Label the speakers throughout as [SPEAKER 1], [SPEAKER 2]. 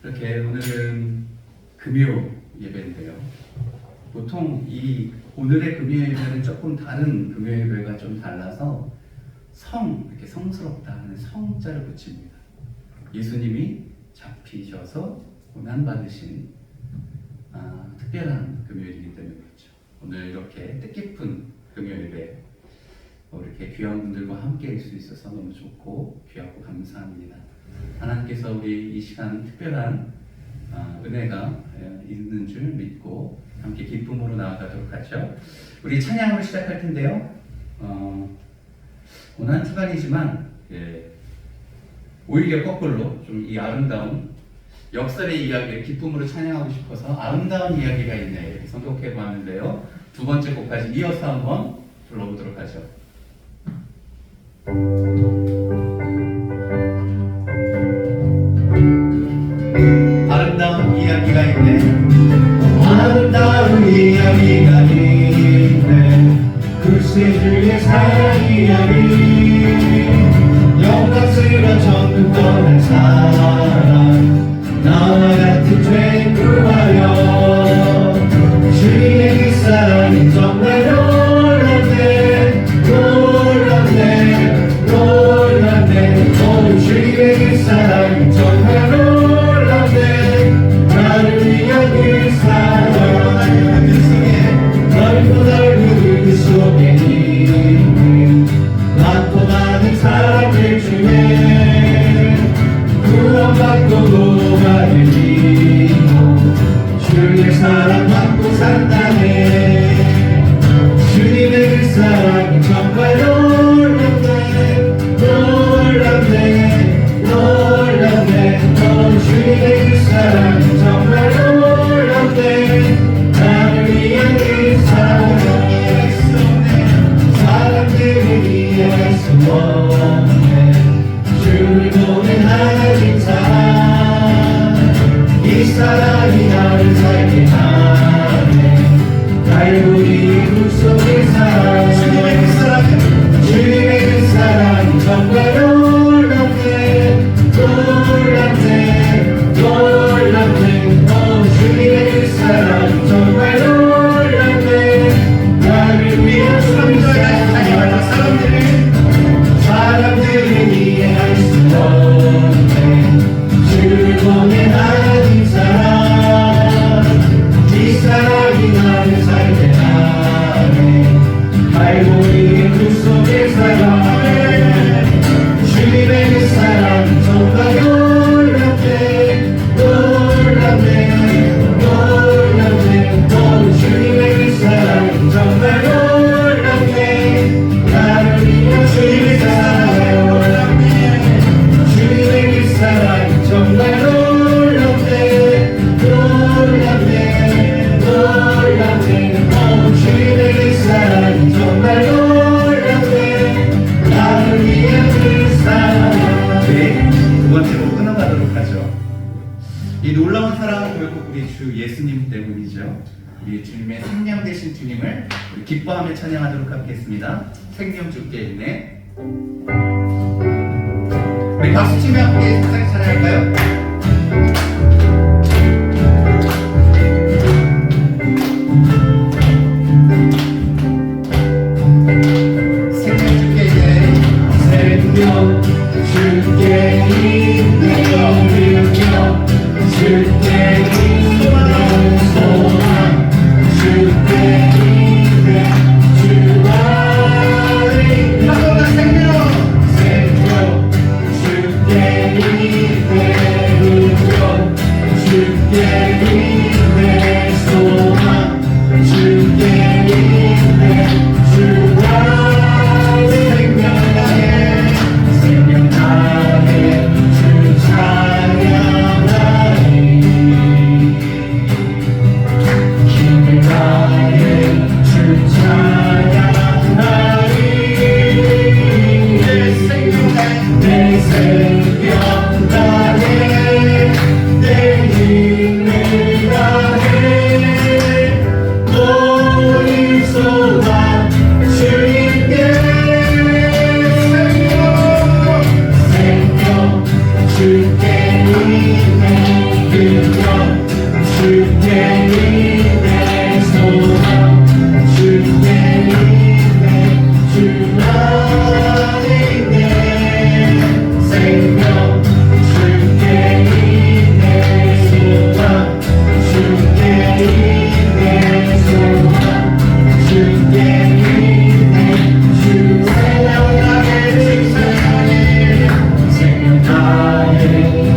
[SPEAKER 1] 이렇게 오늘은 금요 예배인데요. 보통 이 오늘의 금요 예배는 조금 다른 금요 예배가 좀 달라서 이렇게 성스럽다 하는 성자를 붙입니다. 예수님이 잡히셔서 고난받으신 특별한 금요일이기 때문에 그렇죠. 오늘 이렇게 뜻깊은 금요 예배 이렇게 귀한 분들과 함께 할 수 있어서 너무 좋고 귀하고 감사합니다. 하나님께서 우리 이 시간 특별한 은혜가 있는 줄 믿고 함께 기쁨으로 나아가도록 하죠. 우리 찬양으로 시작할 텐데요. 고난 주간이지만 오히려 거꾸로 좀 이 아름다운 역설의 이야기를 기쁨으로 찬양하고 싶어서 아름다운 이야기가 있네 이렇게 선곡해 보았는데요. 두 번째 곡까지 이어서 한번 불러보도록 하죠. 아름다운 이야기가 있네.
[SPEAKER 2] 아름다운 이야기가 있네. 글쎄 주의 사랑 이야기. 영광스러운 천국 떠난 사랑. 나와 같은 죄인 구하여. 주의 그 사랑이 정말 놀랍네. 놀랍네. 놀랍네. 오 주의 그 사랑이 정말 놀랍네. 나를 위한 그 사랑. 넓고 넓은 그 속에 있는 많고 많은 사람들 중에 구원받고 구원을 믿고 주의 사랑 받고 산다네. 주님의 그 사랑이 정말 놀랍네. 놀랍네. 놀랍네. 주님의 그 사랑이 정말 놀랍네. 나를 위한 그 사랑. 사람들을 이해할 수 없네. 주를 보낸 하나님 사랑. 이 사랑이 나를 살게 하네. 갈보리 그 속의 사랑. 주님의 그 사랑. 주님의 그 사랑이 정말 놀랍네. 놀랍네. 놀랍네. 주님의 그 사랑이 정말 놀랍네. 나를 위한 사람들은 이해할 수 없네. 주를 보낸 하나님 사랑. 이 사랑이 나를 살게 하네. 갈보리의 그 속의 사랑. 주님의 그 사랑이 정말 놀랍네. 놀랍네. 놀랍네. 주님의 그 사랑이 정말 놀랍네. 나를 위한 주님의 사랑. 주님의 그 사랑이 정말 놀랍네. 놀랍네. 놀랍네. 주님의 그 사랑이 정말 놀랍네. 나를 위한 그 사랑.
[SPEAKER 1] 네, 두 번째 곡 끊어가도록 하죠. 이 놀라운 사랑은 결국 우리 주 예수님 때문이죠. 우리 주님의 생명 되신 주님을 우리 기뻐하며 찬양하도록 하겠습니다. 생명 주께 있네. 우리 박수 치며 함께 세상 찬양할까요?
[SPEAKER 2] 생명 주께 있네. 능력 주께 있네. 소망 주께 있네. 주 안에 생명 주께 있네.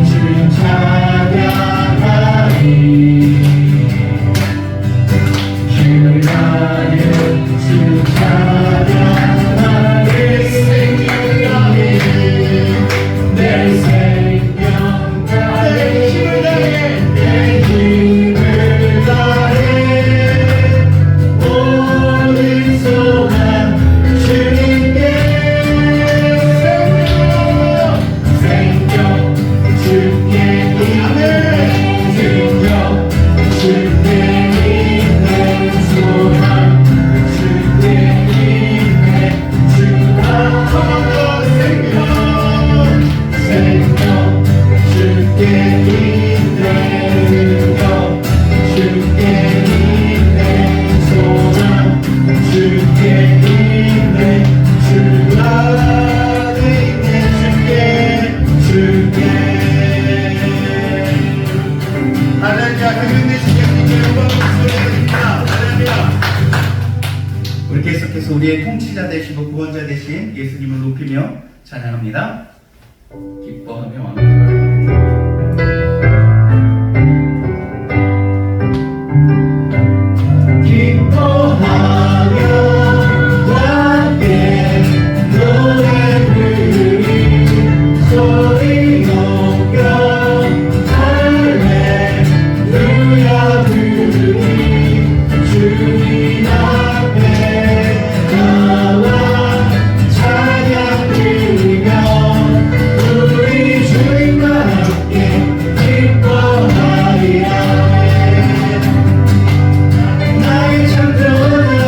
[SPEAKER 2] 주 찬양하리 주를 나의 주 찬양하리 내 생명 다해 내 힘을 다해 모든 소망 주님께 생명 주께 있는 생명 주께 있는 소망 주께 있는 주 앞으로 생명 주께 있는 능력 주께 있는 소망 주께 있는 주 안에 있는 주께 할렐루야. 그분 되신 예수님께 영광 소리드립니다. 할렐루야. 우리 계속해서 우리의 통치자 되시고 구원자 되신 예수님을 높이며 찬양합니다.
[SPEAKER 1] 기뻐하며 왕국을
[SPEAKER 2] 기뻐하며 함께 노래 부르리 소리 높여 할렐루야 부르리 주님 앞에 나와 찬양 드리며 우리 주님과 함께 기뻐하리라. 나의 창조자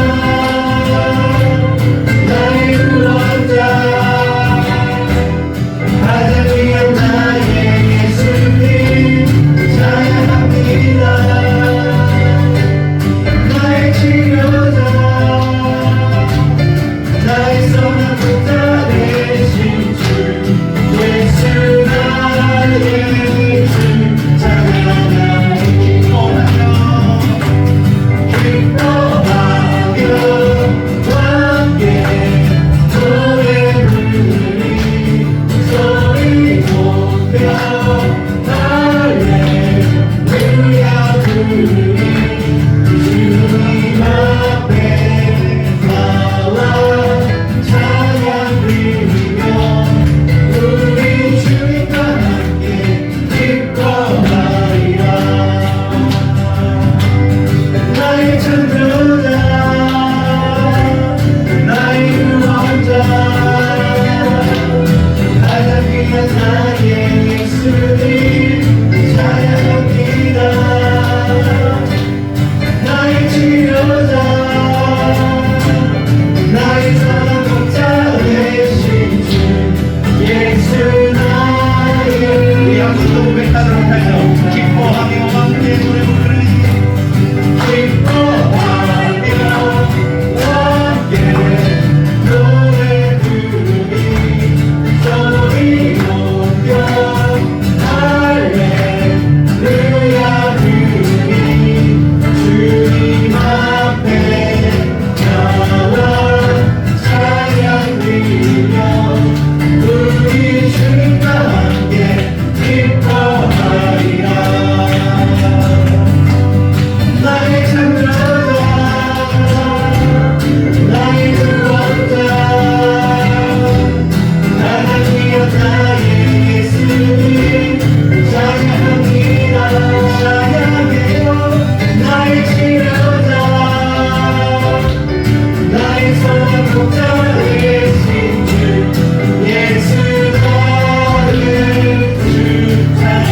[SPEAKER 2] 나의 구원자 가장 위한 나의 예수님 찬양합니다. 나의 치료자 나의 선한 목자 되신 주 예수 나의 주 찬양하며 기뻐하며 함께 노래 부르리 소리 높여 할렐루야 부르리 주님 앞에 나와 찬양 드리며 우리 주님과 함께 기뻐하리라. 나의 창조자 나의 구원자 가장 귀한 나의 예수님 찬양합니다. 나의 치료자 나의 선한 목자 되신 주 예수 나의 우리 한번더 고백하도록 하죠. 기뻐하며 함께 노래 부르리 기뻐하며 함께 노래 부르리 소리 높여 할렐루야 부르리 주님 앞에 나와 찬양 드리며 우리 주님과 함께 기뻐하리라. 나의 창조자 나의 구원자 가장 귀한 나의 예수님 찬양합니다. 찬양해요. 나의 치료자 나의 선한 목자 되신 주 예수 나의 주 찬양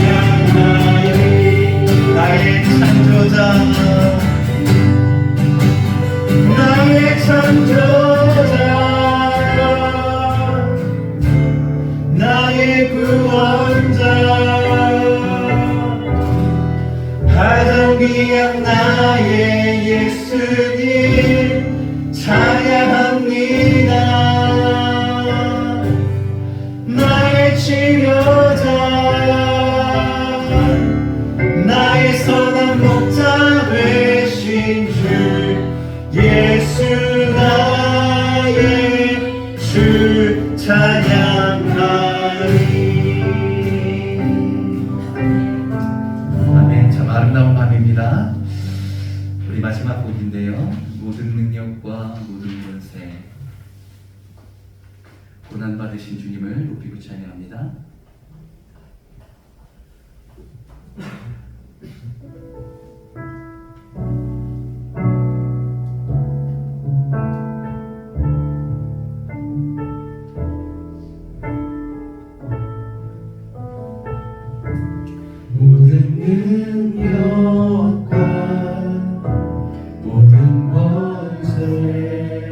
[SPEAKER 2] 우리 마지막 곡인데요. 모든 능력과 모든 권세, 고난받으신 주님을 높이고 찬양합니다.
[SPEAKER 3] 모든 능력과 모든 권세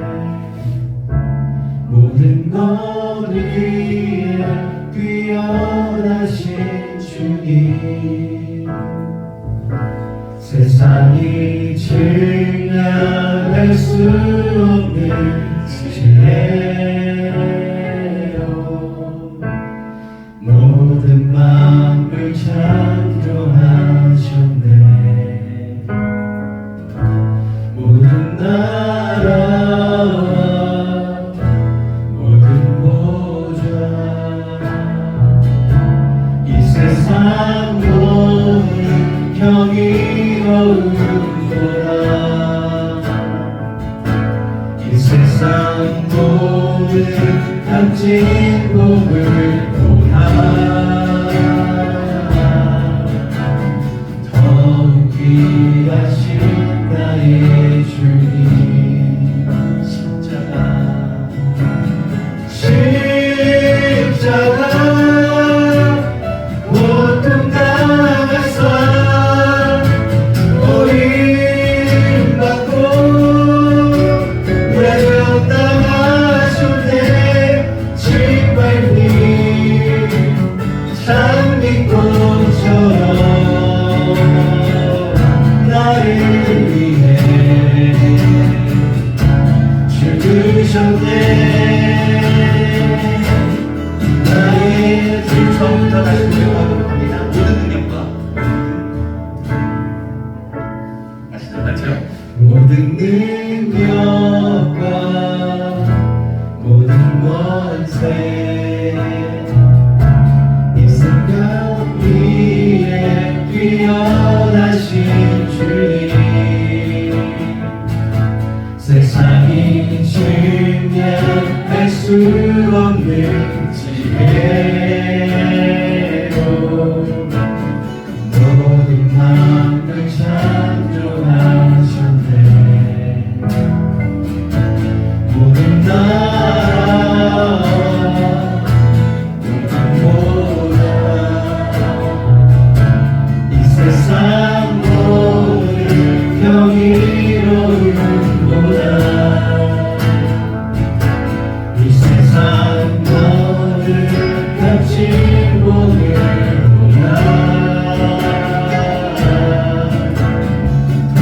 [SPEAKER 3] 모든 것 위에 뛰어나신 주님 세상이 증량할 수 없는 지혜로 모든 만물 창조하셨네 모든 나라와 모든 보좌 이 세상 모든 경이로운 거라 이 세상 모든 값진 복을 더욱 귀하신 나의 주님 십자가 고통 당해서 버림받고 외면당하셨네 짓밟힌 장미꽃처럼 나를 위해 죽으셨네 나의
[SPEAKER 2] 지금 처음부터 다시 고백하도록 합니다. 모든 능력과 다시 들어갔죠?
[SPEAKER 3] 모든 능력과 모든 권세 이 생각 위에 뛰어나신 주님 세상이 증량할 수 없는 지혜로 모든 만물 창조하셨네 모든 나라와 모든 보좌 이 세상 모든 경이로운 보다 이 세상 모든 값진 복을 보다 더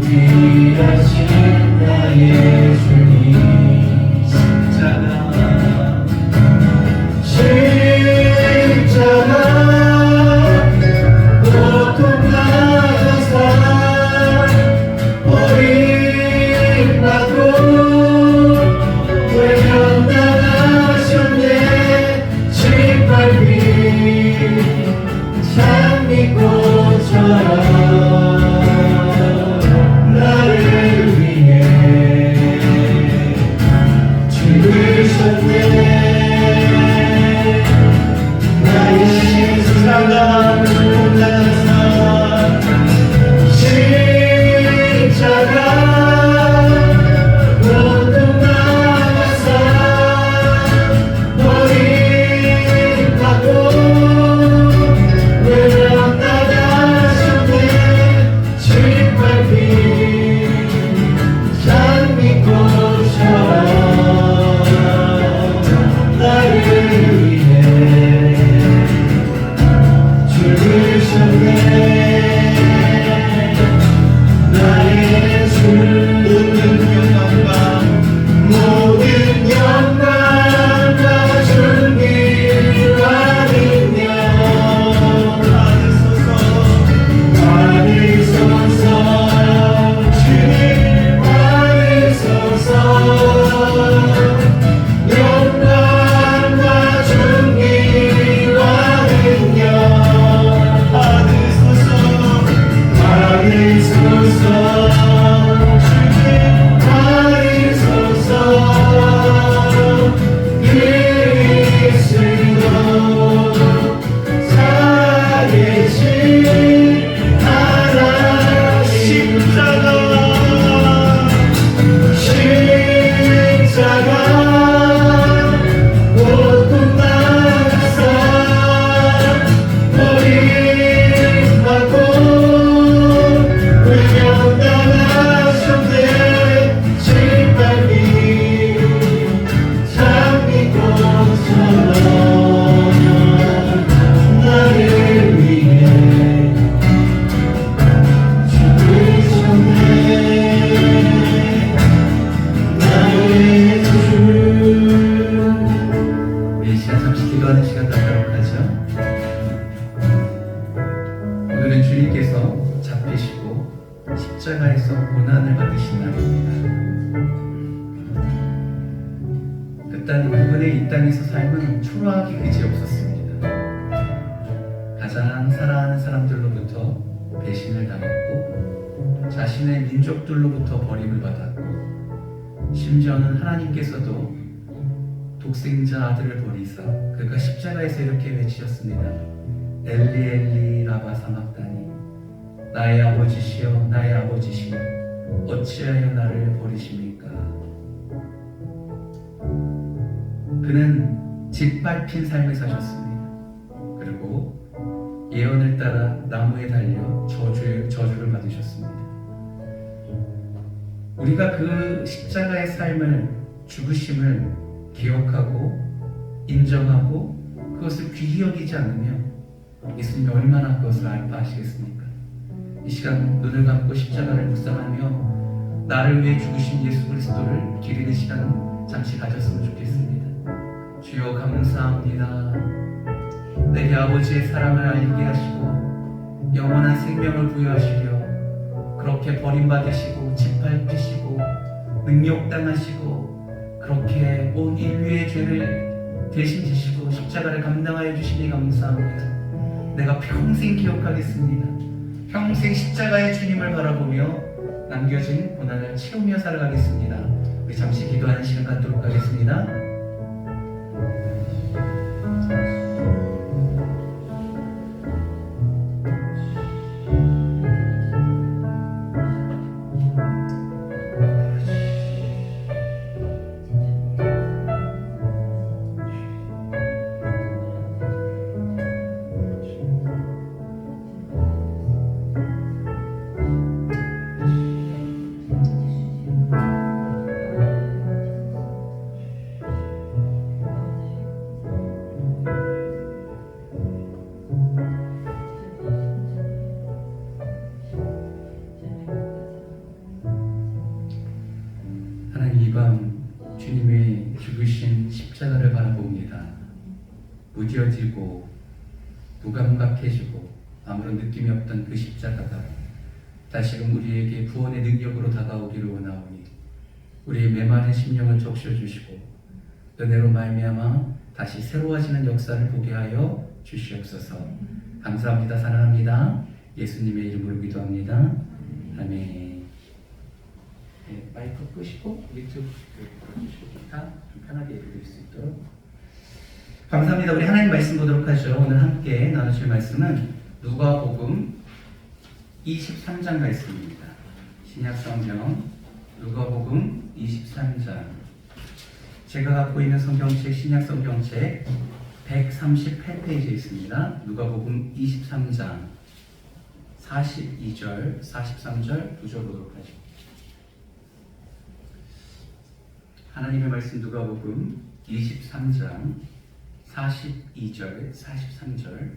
[SPEAKER 3] 귀하신 나의 주님 십자가 고통 당해서 버림받고 외면당하셨네 짓밟힌 장미꽃처럼 나를 위해 죽으셨네 나의 세상을 혼자서 십자가 고통 당해서 버림받고 외면당하셨네 짓밟힌 장미꽃처럼 나를 위해 죽으셨네 나의 주 모든 영광과 존귀와 능력 받으소서 주님 받으소서 영광과 존귀와 능력 받으소서
[SPEAKER 1] 주님께서 잡히시고 십자가에서 고난을 받으신 날입니다. 그분의 이 땅에서 삶은 초라하기 그지없었습니다. 가장 사랑하는 사람들로부터 배신을 당했고 자신의 민족들로부터 버림을 받았고 심지어는 하나님께서도 독생자 아들을 버리사 그가 십자가에서 이렇게 외치셨습니다. 엘리 엘리 라바 사막다니 나의 아버지시여 나의 아버지시여 어찌하여 나를 버리십니까? 그는 짓밟힌 삶을 사셨습니다. 그리고 예언을 따라 나무에 달려 저주를 받으셨습니다. 우리가 그 십자가의 삶을 죽으심을 기억하고 인정하고 그것을 귀히 여기지 않으면 예수님이 얼마나 그것을 알파하시겠습니까? 이 시간 눈을 감고 십자가를 묵상하며 나를 위해 죽으신 예수 그리스도를 기리는 시간 잠시 가졌으면 좋겠습니다. 주여 감사합니다. 내게 아버지의 사랑을 알게 하시고 영원한 생명을 부여하시려 그렇게 버림받으시고 짓밟히시고 능욕당하시고 그렇게 온 인류의 죄를 대신 지시고 십자가를 감당하여 주시니 감사합니다. 내가 평생 기억하겠습니다. 평생 십자가의 주님을 바라보며 남겨진 고난을 채우며 살아가겠습니다. 우리 잠시 기도하는 시간 갖도록 하겠습니다. 이 밤 주님의 죽으신 십자가를 바라봅니다. 무뎌지고 무감각해지고 아무런 느낌이 없던 그 십자가가 다시금 우리에게 구원의 능력으로 다가오기를 원하오니 우리의 메마른 심령을 적셔주시고 은혜로 말미암아 다시 새로워지는 역사를 보게 하여 주시옵소서. 감사합니다. 사랑합니다. 예수님의 이름으로 기도합니다. 아멘. 네, 마이크 끄시고 유튜브 켜주시고 기타 좀 편하게 들을 수 있도록 감사합니다. 우리 하나님 말씀 보도록 하죠. 오늘 함께 나누실 말씀은 누가복음 23장 말씀입니다. 신약성경 누가복음 23장 제가 갖고 있는 성경책 신약성경책 138페이지에 있습니다. 누가복음 23장 42절 43절 2절 보도록 하죠. 하나님의 말씀 누가복음 23장 42절 43절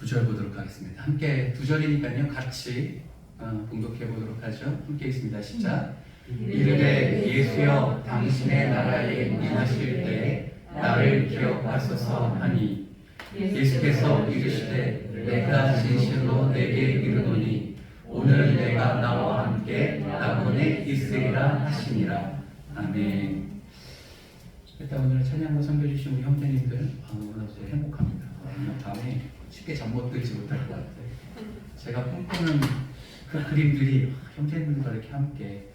[SPEAKER 1] 2절 보도록 하겠습니다. 함께 2절이니까요 같이 봉독해 보도록 하죠. 함께 있습니다. 시작. 이르되 예수여 당신의 나라에 임하실 때 나를 기억하소서 하니 예수께서 이르시되 내가 진실로 내게 이르노니 오늘 내가 나와 함께 낙원에 있으리라 하시니라. 아멘. 일단 오늘 찬양으로 섬겨주신 우리 형제님들 너무나도 행복합니다. 밤에 쉽게 잠 못 들지 못할 것 같아요. 제가 꿈꾸는 그 그림들이 형제님들과 이렇게 함께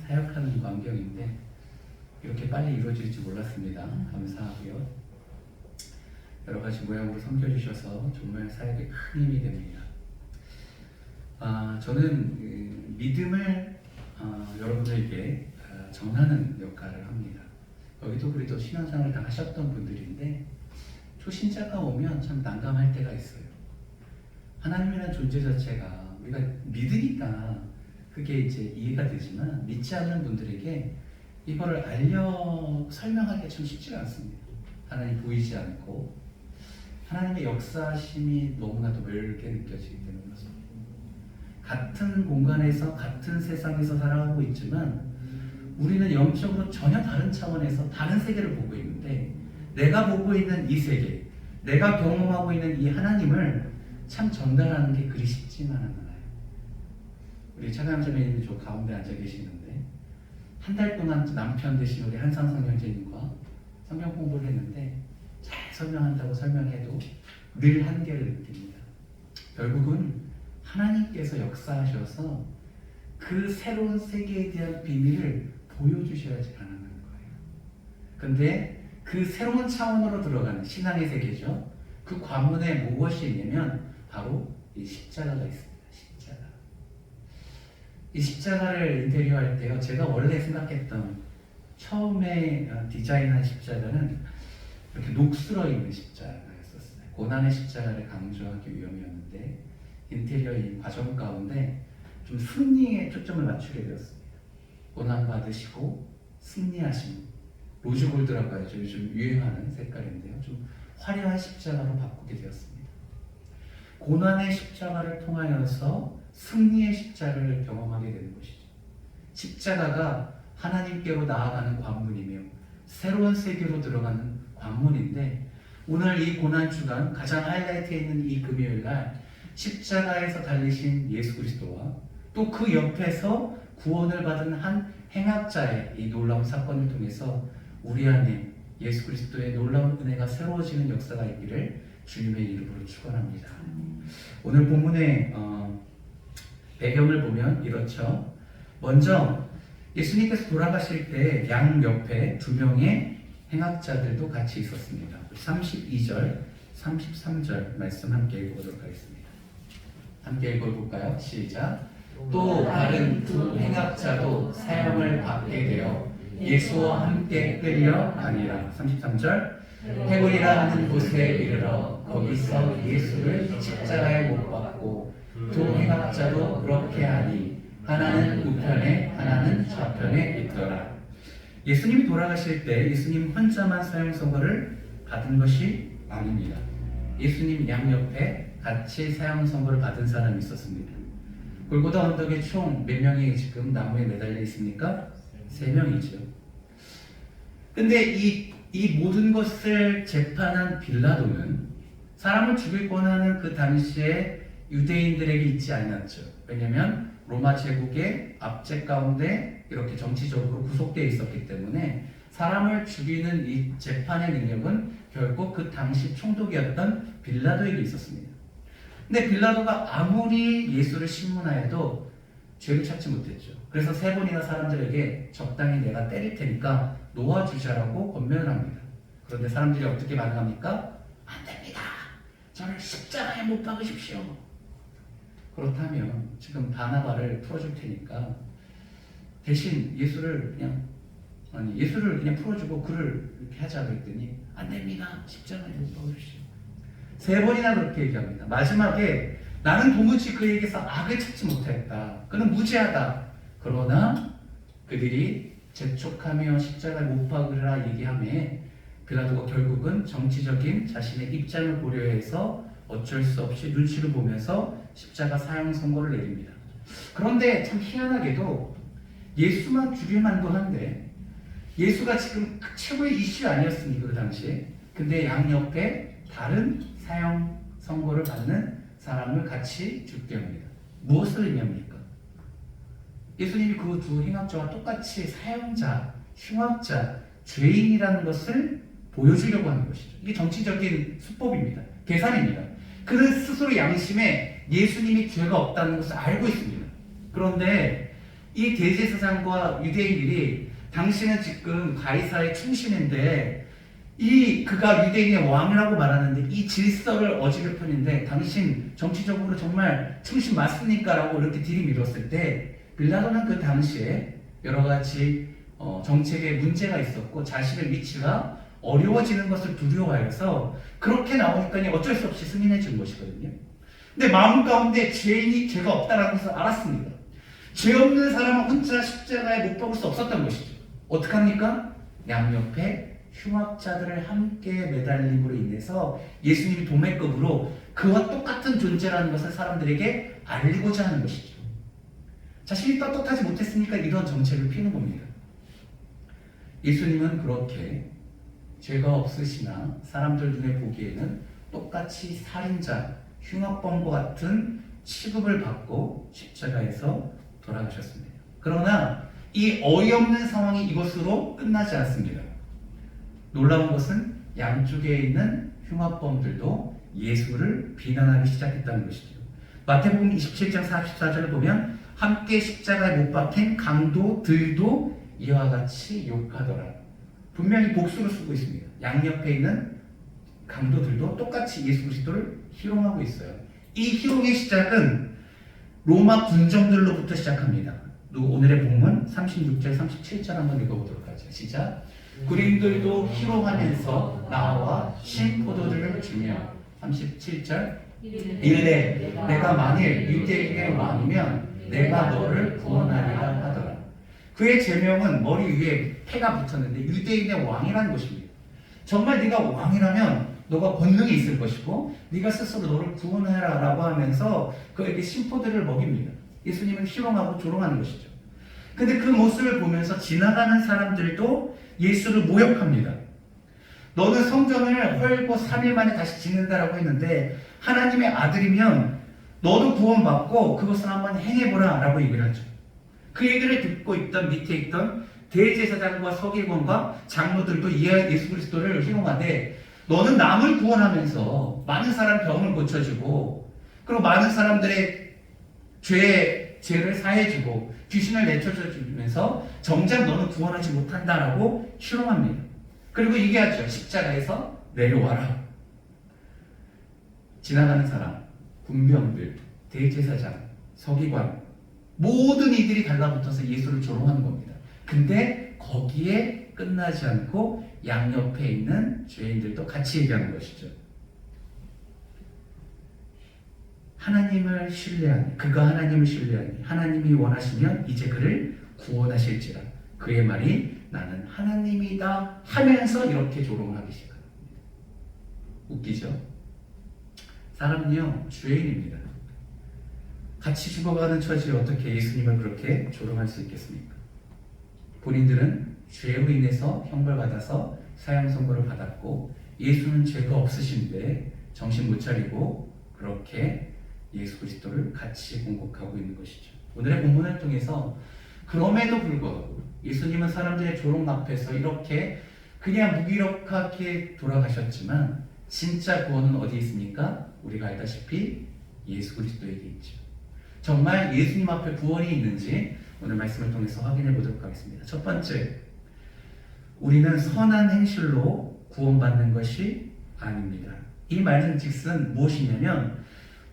[SPEAKER 1] 사역하는 광경인데 이렇게 빨리 이루어질 줄 몰랐습니다. 감사하고요. 여러 가지 모양으로 섬겨주셔서 정말 사역에 큰 힘이 됩니다. 저는 믿음을 여러분에게 전하는 역할을 합니다. 여기도 그래도 신앙생활을 다 하셨던 분들인데 초신자가 오면 참 난감할 때가 있어요. 하나님이라는 존재 자체가 우리가 믿으니까 그게 이제 이해가 되지만 믿지 않는 분들에게 이거를 설명하기가 참 쉽지가 않습니다. 하나님 보이지 않고 하나님의 역사심이 너무나도 멀게 느껴지기 때문에 그렇습니다. 같은 공간에서 같은 세상에서 살아가고 있지만 우리는 영적으로 전혀 다른 차원에서 다른 세계를 보고 있는데 내가 보고 있는 이 세계, 내가 경험하고 있는 이 하나님을 참 전달하는 게 그리 쉽지만은 않아요. 우리 차강자매님이 저 가운데 앉아 계시는데 한 달 동안 남편 되신 우리 한상성 형제님과 성경 공부를 했는데 잘 설명한다고 설명해도 늘 한계를 느낍니다. 결국은 하나님께서 역사하셔서 그 새로운 세계에 대한 비밀을 보여주셔야지 가능한 거예요. 근데 그 새로운 차원으로 들어가는 신앙의 세계죠. 그 관문에 무엇이 있냐면 바로 이 십자가가 있습니다. 십자가. 이 십자가를 인테리어 할 때요, 제가 원래 생각했던 처음에 디자인한 십자가는 이렇게 녹슬어 있는 십자가였었어요. 고난의 십자가를 강조하기 위함이었는데 인테리어의 과정 가운데 좀 승리에 초점을 맞추게 되었습니다. 고난 받으시고 승리하신 로즈골드라고 하죠. 요즘 유행하는 색깔인데요. 좀 화려한 십자가로 바꾸게 되었습니다. 고난의 십자가를 통하여서 승리의 십자가를 경험하게 되는 것이죠. 십자가가 하나님께로 나아가는 관문이며 새로운 세계로 들어가는 관문인데 오늘 이 고난주간 가장 하이라이트에 있는 이 금요일날 십자가에서 달리신 예수 그리스도와 또 그 옆에서 구원을 받은 한 행악자의 이 놀라운 사건을 통해서 우리 안에 예수 그리스도의 놀라운 은혜가 새로워지는 역사가 있기를 주님의 이름으로 축원합니다. 오늘 본문의 배경을 보면 이렇죠. 먼저 예수님께서 돌아가실 때 양 옆에 두 명의 행악자들도 같이 있었습니다. 32절, 33절 말씀 함께 읽어보도록 하겠습니다. 함께 읽어볼까요? 시작. 또 다른 두 행악자도 사형을 받게 되어 예수와 함께 끌려가니라. 33절. 해골이라 하는 곳에 이르러 거기서 예수를 십자가에 못 박고 두 행악자도 그렇게 하니 하나는 우편에 하나는 좌편에 있더라. 예수님이 돌아가실 때 예수님 혼자만 사형 선고를 받은 것이 아닙니다. 예수님 양옆에 같이 사형 선고를 받은 사람이 있었습니다. 골고다 언덕에 총 몇 명이 지금 나무에 매달려 있습니까? 3명이죠. 근데 이 모든 것을 재판한 빌라도는 사람을 죽일 권한은 그 당시에 유대인들에게 있지 않았죠. 왜냐하면 로마 제국의 압제 가운데 이렇게 정치적으로 구속되어 있었기 때문에 사람을 죽이는 이 재판의 능력은 결국 그 당시 총독이었던 빌라도에게 있었습니다. 근데 빌라도가 아무리 예수를 신문하여도 죄를 찾지 못했죠. 그래서 3번이나 사람들에게 적당히 내가 때릴 테니까 놓아주자라고 권면을 합니다. 그런데 사람들이 어떻게 반응합니까? 안 됩니다. 저를 십자가에 못 박으십시오. 그렇다면 지금 바나바를 풀어줄 테니까 대신 예수를 그냥 풀어주고 그를 이렇게 하자 그랬더니 안 됩니다. 십자가에 못 박으십시오. 3번이나 그렇게 얘기합니다. 마지막에 나는 도무지 그에게서 악을 찾지 못했다. 그는 무죄하다. 그러나 그들이 재촉하며 십자가에 못 박으라 얘기하며 빌라도가 결국은 정치적인 자신의 입장을 고려해서 어쩔 수 없이 눈치를 보면서 십자가 사형 선고를 내립니다. 그런데 참 희한하게도 예수만 죽일 만도 한데 예수가 지금 최고의 이슈 아니었습니까? 그 당시에. 근데 양옆에 다른 사형 선고를 받는 사람을 같이 죽게 합니다. 무엇을 의미합니까? 예수님이 그 두 행악자와 똑같이 사형자, 흉악자, 죄인이라는 것을 보여주려고 하는 것이죠. 이게 정치적인 수법입니다. 계산입니다. 그는 스스로 양심에 예수님이 죄가 없다는 것을 알고 있습니다. 그런데 이 대제사장과 유대인들이 당신은 지금 가이사의 충신인데 그가 유대인의 왕이라고 말하는데 이 질서를 어지를 뿐인데 당신 정치적으로 정말 충신 맞습니까? 라고 이렇게 들이밀었을 때 빌라도는 그 당시에 여러 가지 정책에 문제가 있었고 자신의 위치가 어려워지는 것을 두려워해서 그렇게 나오니까 어쩔 수 없이 승인해 준 것이거든요. 근데 마음 가운데 죄인이 죄가 없다라는 것을 알았습니다. 죄 없는 사람은 혼자 십자가에 못 박을 수 없었던 것이죠. 어떡합니까? 양옆에 흉악자들을 함께 매달림으로 인해서 예수님이 도매급으로 그와 똑같은 존재라는 것을 사람들에게 알리고자 하는 것이죠. 자신이 떳떳하지 못했으니까 이런 정책을 피는 겁니다. 예수님은 그렇게 죄가 없으시나 사람들 눈에 보기에는 똑같이 살인자, 흉악범과 같은 취급을 받고 십자가에서 돌아가셨습니다. 그러나 이 어이없는 상황이 이것으로 끝나지 않습니다. 놀라운 것은 양쪽에 있는 흉악범들도 예수를 비난하기 시작했다는 것이죠. 마태복음 27장 44절을 보면 함께 십자가에 못 박힌 강도들도 이와 같이 욕하더라. 분명히 복수를 쓰고 있습니다. 양옆에 있는 강도들도 똑같이 예수 그리스도를 희롱하고 있어요. 이 희롱의 시작은 로마 군정들로부터 시작합니다. 오늘의 본문 36절 37절 한번 읽어보도록 하죠. 시작. 군인들도 희롱하면서 나와 신포도주를 주며 37절 이르되 내가 만일 유대인의 왕이면 내가 너를 구원하리라 하더라. 그의 제명은 머리 위에 패가 붙었는데 유대인의 왕이라는 것입니다. 정말 네가 왕이라면 너가 권능이 있을 것이고 네가 스스로 너를 구원해라 라고 하면서 그에게 신포들을 먹입니다. 예수님은 희롱하고 조롱하는 것이죠. 근데 그 모습을 보면서 지나가는 사람들도 예수를 모욕합니다. 너는 성전을 헐고 3일 만에 다시 짓는다라고 했는데 하나님의 아들이면 너도 구원받고 그것을 한번 행해보라 라고 얘기를 하죠. 그 얘기를 듣고 있던 밑에 있던 대제사장과 서기관과 장로들도 예수 그리스도를 희롱하되 너는 남을 구원하면서 많은 사람 병을 고쳐주고 그리고 많은 사람들의 죄를 사해주고 귀신을 내쫓아주면서 정작 너는 구원하지 못한다라고 희롱합니다. 그리고 얘기하죠. 십자가에서 내려와라. 지나가는 사람, 군병들, 대제사장, 서기관 모든 이들이 달라붙어서 예수를 조롱하는 겁니다. 근데 거기에 끝나지 않고 양옆에 있는 죄인들도 같이 얘기하는 것이죠. 하나님을 신뢰하니 그가 하나님을 신뢰하니 하나님이 원하시면 이제 그를 구원하실지라. 그의 말이 나는 하나님이다 하면서 이렇게 조롱을 하기 시작합니다. 웃기죠? 사람은요 죄인입니다. 같이 죽어가는 처지에 어떻게 예수님을 그렇게 조롱할 수 있겠습니까? 본인들은 죄로 인해서 형벌받아서 사형 선고를 받았고 예수는 죄가 없으신데 정신 못 차리고 그렇게 예수 그리스도를 같이 공격하고 있는 것이죠. 오늘의 본문을 통해서 그럼에도 불구하고 예수님은 사람들의 조롱 앞에서 이렇게 그냥 무기력하게 돌아가셨지만 진짜 구원은 어디에 있습니까? 우리가 알다시피 예수 그리스도에게 있죠. 정말 예수님 앞에 구원이 있는지 오늘 말씀을 통해서 확인해 보도록 하겠습니다. 첫 번째, 우리는 선한 행실로 구원받는 것이 아닙니다. 이 말은 즉슨 무엇이냐면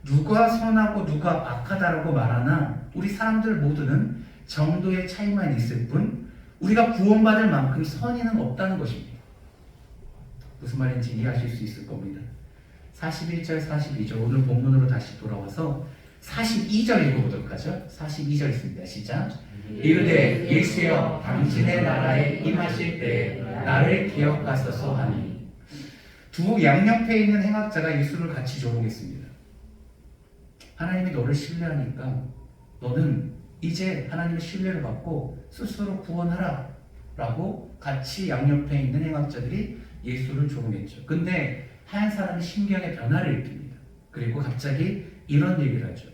[SPEAKER 1] 누가 선하고 누가 악하다라고 말하나 우리 사람들 모두는 정도의 차이만 있을 뿐 우리가 구원받을 만큼 선의는 없다는 것입니다. 무슨 말인지 이해하실 수 있을 겁니다. 41절 42절 오늘 본문으로 다시 돌아와서 42절 읽어보도록 하죠. 42절 있습니다. 시작. 이르되 예수여 당신의 나라에 임하실 때 나를 기억하소서 하니. 두 양옆에 있는 행악자가 예수를 같이 조롱했습니다. 하나님이 너를 신뢰하니까 너는 이제 하나님의 신뢰를 받고 스스로 구원하라 라고 같이 양옆에 있는 행악자들이 예수를 조롱했죠. 근데 한 사람이 심경의 변화를 일으킵니다. 그리고 갑자기 이런 얘기를 하죠.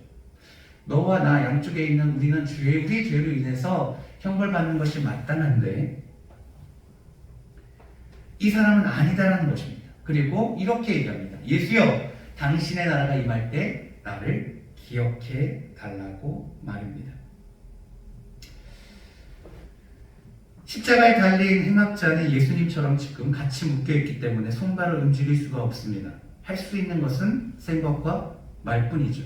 [SPEAKER 1] 너와 나 양쪽에 있는 우리는 우리의 죄로 인해서 형벌받는 것이 마땅한데 이 사람은 아니다라는 것입니다. 그리고 이렇게 얘기합니다. 예수여 당신의 나라가 임할 때 나를 기억해 달라고 말입니다. 십자가에 달린 행악자는 예수님처럼 지금 같이 묶여있기 때문에 손발을 움직일 수가 없습니다. 할 수 있는 것은 생각과 말뿐이죠.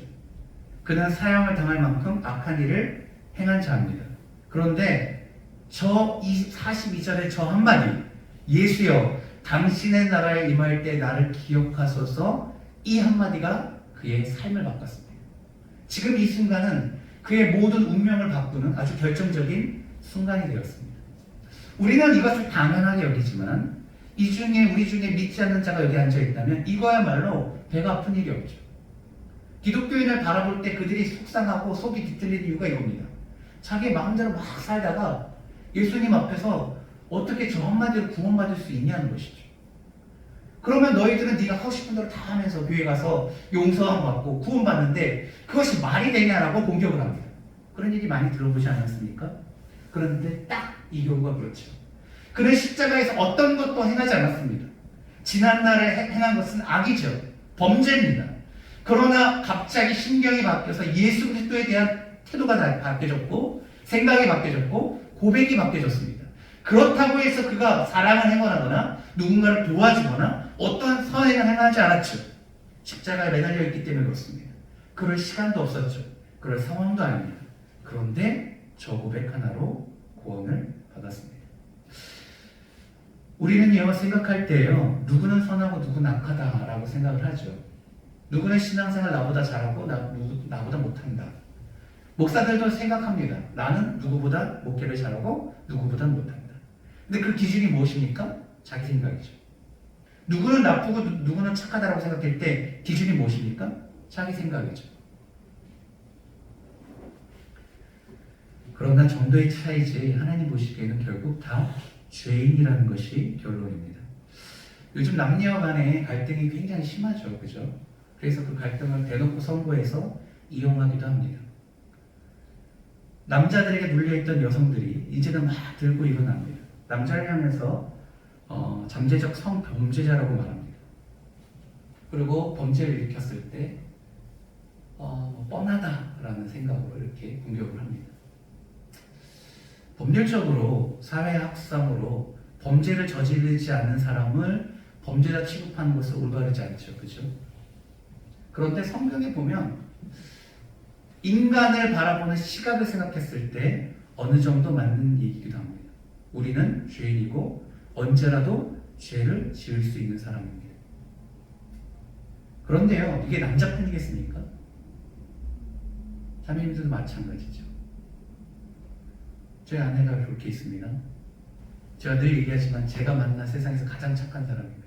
[SPEAKER 1] 그는 사형을 당할 만큼 악한 일을 행한 자입니다. 그런데 저 42절의 저 한마디 예수여 당신의 나라에 임할 때 나를 기억하소서 이 한마디가 그의 삶을 바꿨습니다. 지금 이 순간은 그의 모든 운명을 바꾸는 아주 결정적인 순간이 되었습니다. 우리는 이것을 당연하게 여기지만 우리 중에 믿지 않는 자가 여기 앉아있다면 이거야말로 배가 아픈 일이 없죠. 기독교인을 바라볼 때 그들이 속상하고 속이 뒤틀리는 이유가 이겁니다. 자기 마음대로 막 살다가 예수님 앞에서 어떻게 저 한마디로 구원받을 수 있냐는 것이죠.
[SPEAKER 2] 그러면 너희들은 네가 하고 싶은 대로 다 하면서 교회 가서 용서함 받고 구원 받는데 그것이 말이 되냐라고 공격을 합니다. 그런 얘기 많이 들어보지 않았습니까? 그런데 딱 이 경우가 그렇죠. 그는 십자가에서 어떤 것도 행하지 않았습니다. 지난날에 행한 것은 악이죠. 범죄입니다. 그러나 갑자기 심경이 바뀌어서 예수 그리스도에 대한 태도가 바뀌어졌고 생각이 바뀌어졌고 고백이 바뀌어졌습니다. 그렇다고 해서 그가 사랑을 행하거나 누군가를 도와주거나 어떤 선행을 행하지 않았죠. 십자가에 매달려 있기 때문에 그렇습니다. 그럴 시간도 없었죠. 그럴 상황도 아닙니다. 그런데 저 고백 하나로 구원을 받았습니다. 우리는요, 생각할 때요, 누구는 선하고 누구는 악하다라고 생각을 하죠. 누구는 신앙생활 나보다 잘하고 나보다 못한다. 목사들도 생각합니다. 나는 누구보다 목회를 잘하고 누구보다 못한다. 근데 그 기준이 무엇입니까? 자기 생각이죠. 누구는 나쁘고 누구는 착하다라고 생각할 때 기준이 무엇입니까? 자기 생각이죠. 그러나 정도의 차이지 하나님 보시기에는 결국 다 죄인이라는 것이 결론입니다. 요즘 남녀 간의 갈등이 굉장히 심하죠. 그죠? 그래서 그 갈등을 대놓고 선거에서 이용하기도 합니다. 남자들에게 눌려있던 여성들이 이제는 막 들고 일어납니다. 남자를 향해서 잠재적 성범죄자라고 말합니다. 그리고 범죄를 일으켰을 때 뻔하다라는 생각으로 이렇게 공격을 합니다. 법률적으로 사회학상으로 범죄를 저지르지 않는 사람을 범죄자 취급하는 것은 올바르지 않죠. 그죠? 그런데 성경에 보면 인간을 바라보는 시각을 생각했을 때 어느 정도 맞는 얘기기도 합니다. 우리는 죄인이고 언제라도 죄를 지을 수 있는 사람입니다. 그런데요, 이게 남자뿐이겠습니까? 자매님들도 마찬가지죠. 제 아내가 그렇게 있습니다. 제가 늘 얘기하지만 제가 만난 세상에서 가장 착한 사람입니다.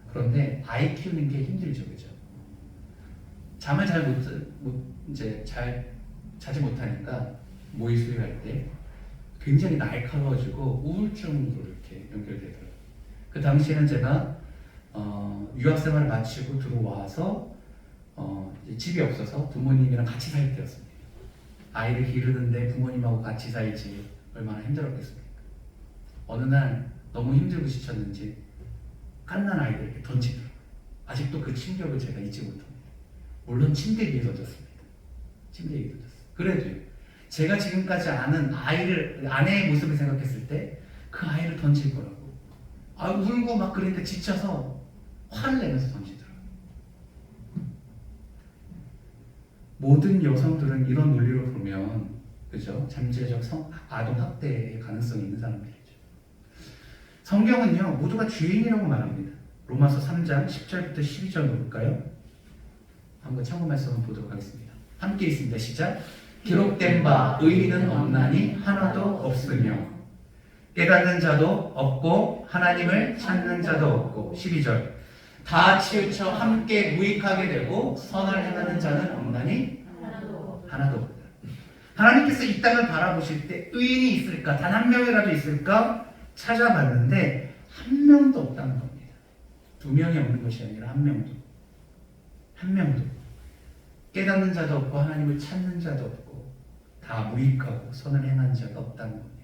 [SPEAKER 2] 그런데 아이 키우는 게 힘들죠, 그죠? 잠을 잘 자지 못하니까 모의 수유할 때 굉장히 날카로워지고 우울증으로 이렇게 연결되더라고요. 그 당시에는 제가 유학생활을 마치고 들어와서 이제 집이 없어서 부모님이랑 같이 살 때였습니다. 아이를 기르는데 부모님하고 같이 살지 얼마나 힘들었겠습니까? 어느 날 너무 힘들고 지쳤는지 갓난 아이를 이렇게 던지더라고요. 아직도 그 충격을 제가 잊지 못합니다. 물론 침대 위에 던졌습니다. 침대 위에 던졌어요. 그래도요, 제가 지금까지 아는 아내의 모습을 생각했을 때 그 아이를 던질 거라고. 울고 막 그러니까 지쳐서 화를 내면서 던지더라고요. 모든 여성들은 이런 논리로 보면, 그죠? 잠재적 아동 학대의 가능성이 있는 사람들이죠. 성경은요, 모두가 죄인이라고 말합니다. 로마서 3장 10절부터 12절 볼까요? 한번 참고 말씀 한번 보도록 하겠습니다. 함께 있습니다. 시작. 기록된 바 의인은 없나니 하나도 없으며 깨닫는 자도 없고 하나님을 찾는 자도 없고. 12절. 다 치우쳐 함께 무익하게 되고 선을 행하는 자는 없나니 하나도 없다. 하나님께서 이 땅을 바라보실 때 의인이 있을까? 단 한 명이라도 있을까? 찾아봤는데 한 명도 없다는 겁니다. 두 명이 없는 것이 아니라 한 명도. 한 명도. 깨닫는 자도 없고 하나님을 찾는 자도 없고 다 무익하고 선을 행하는 자가 없다는 겁니다.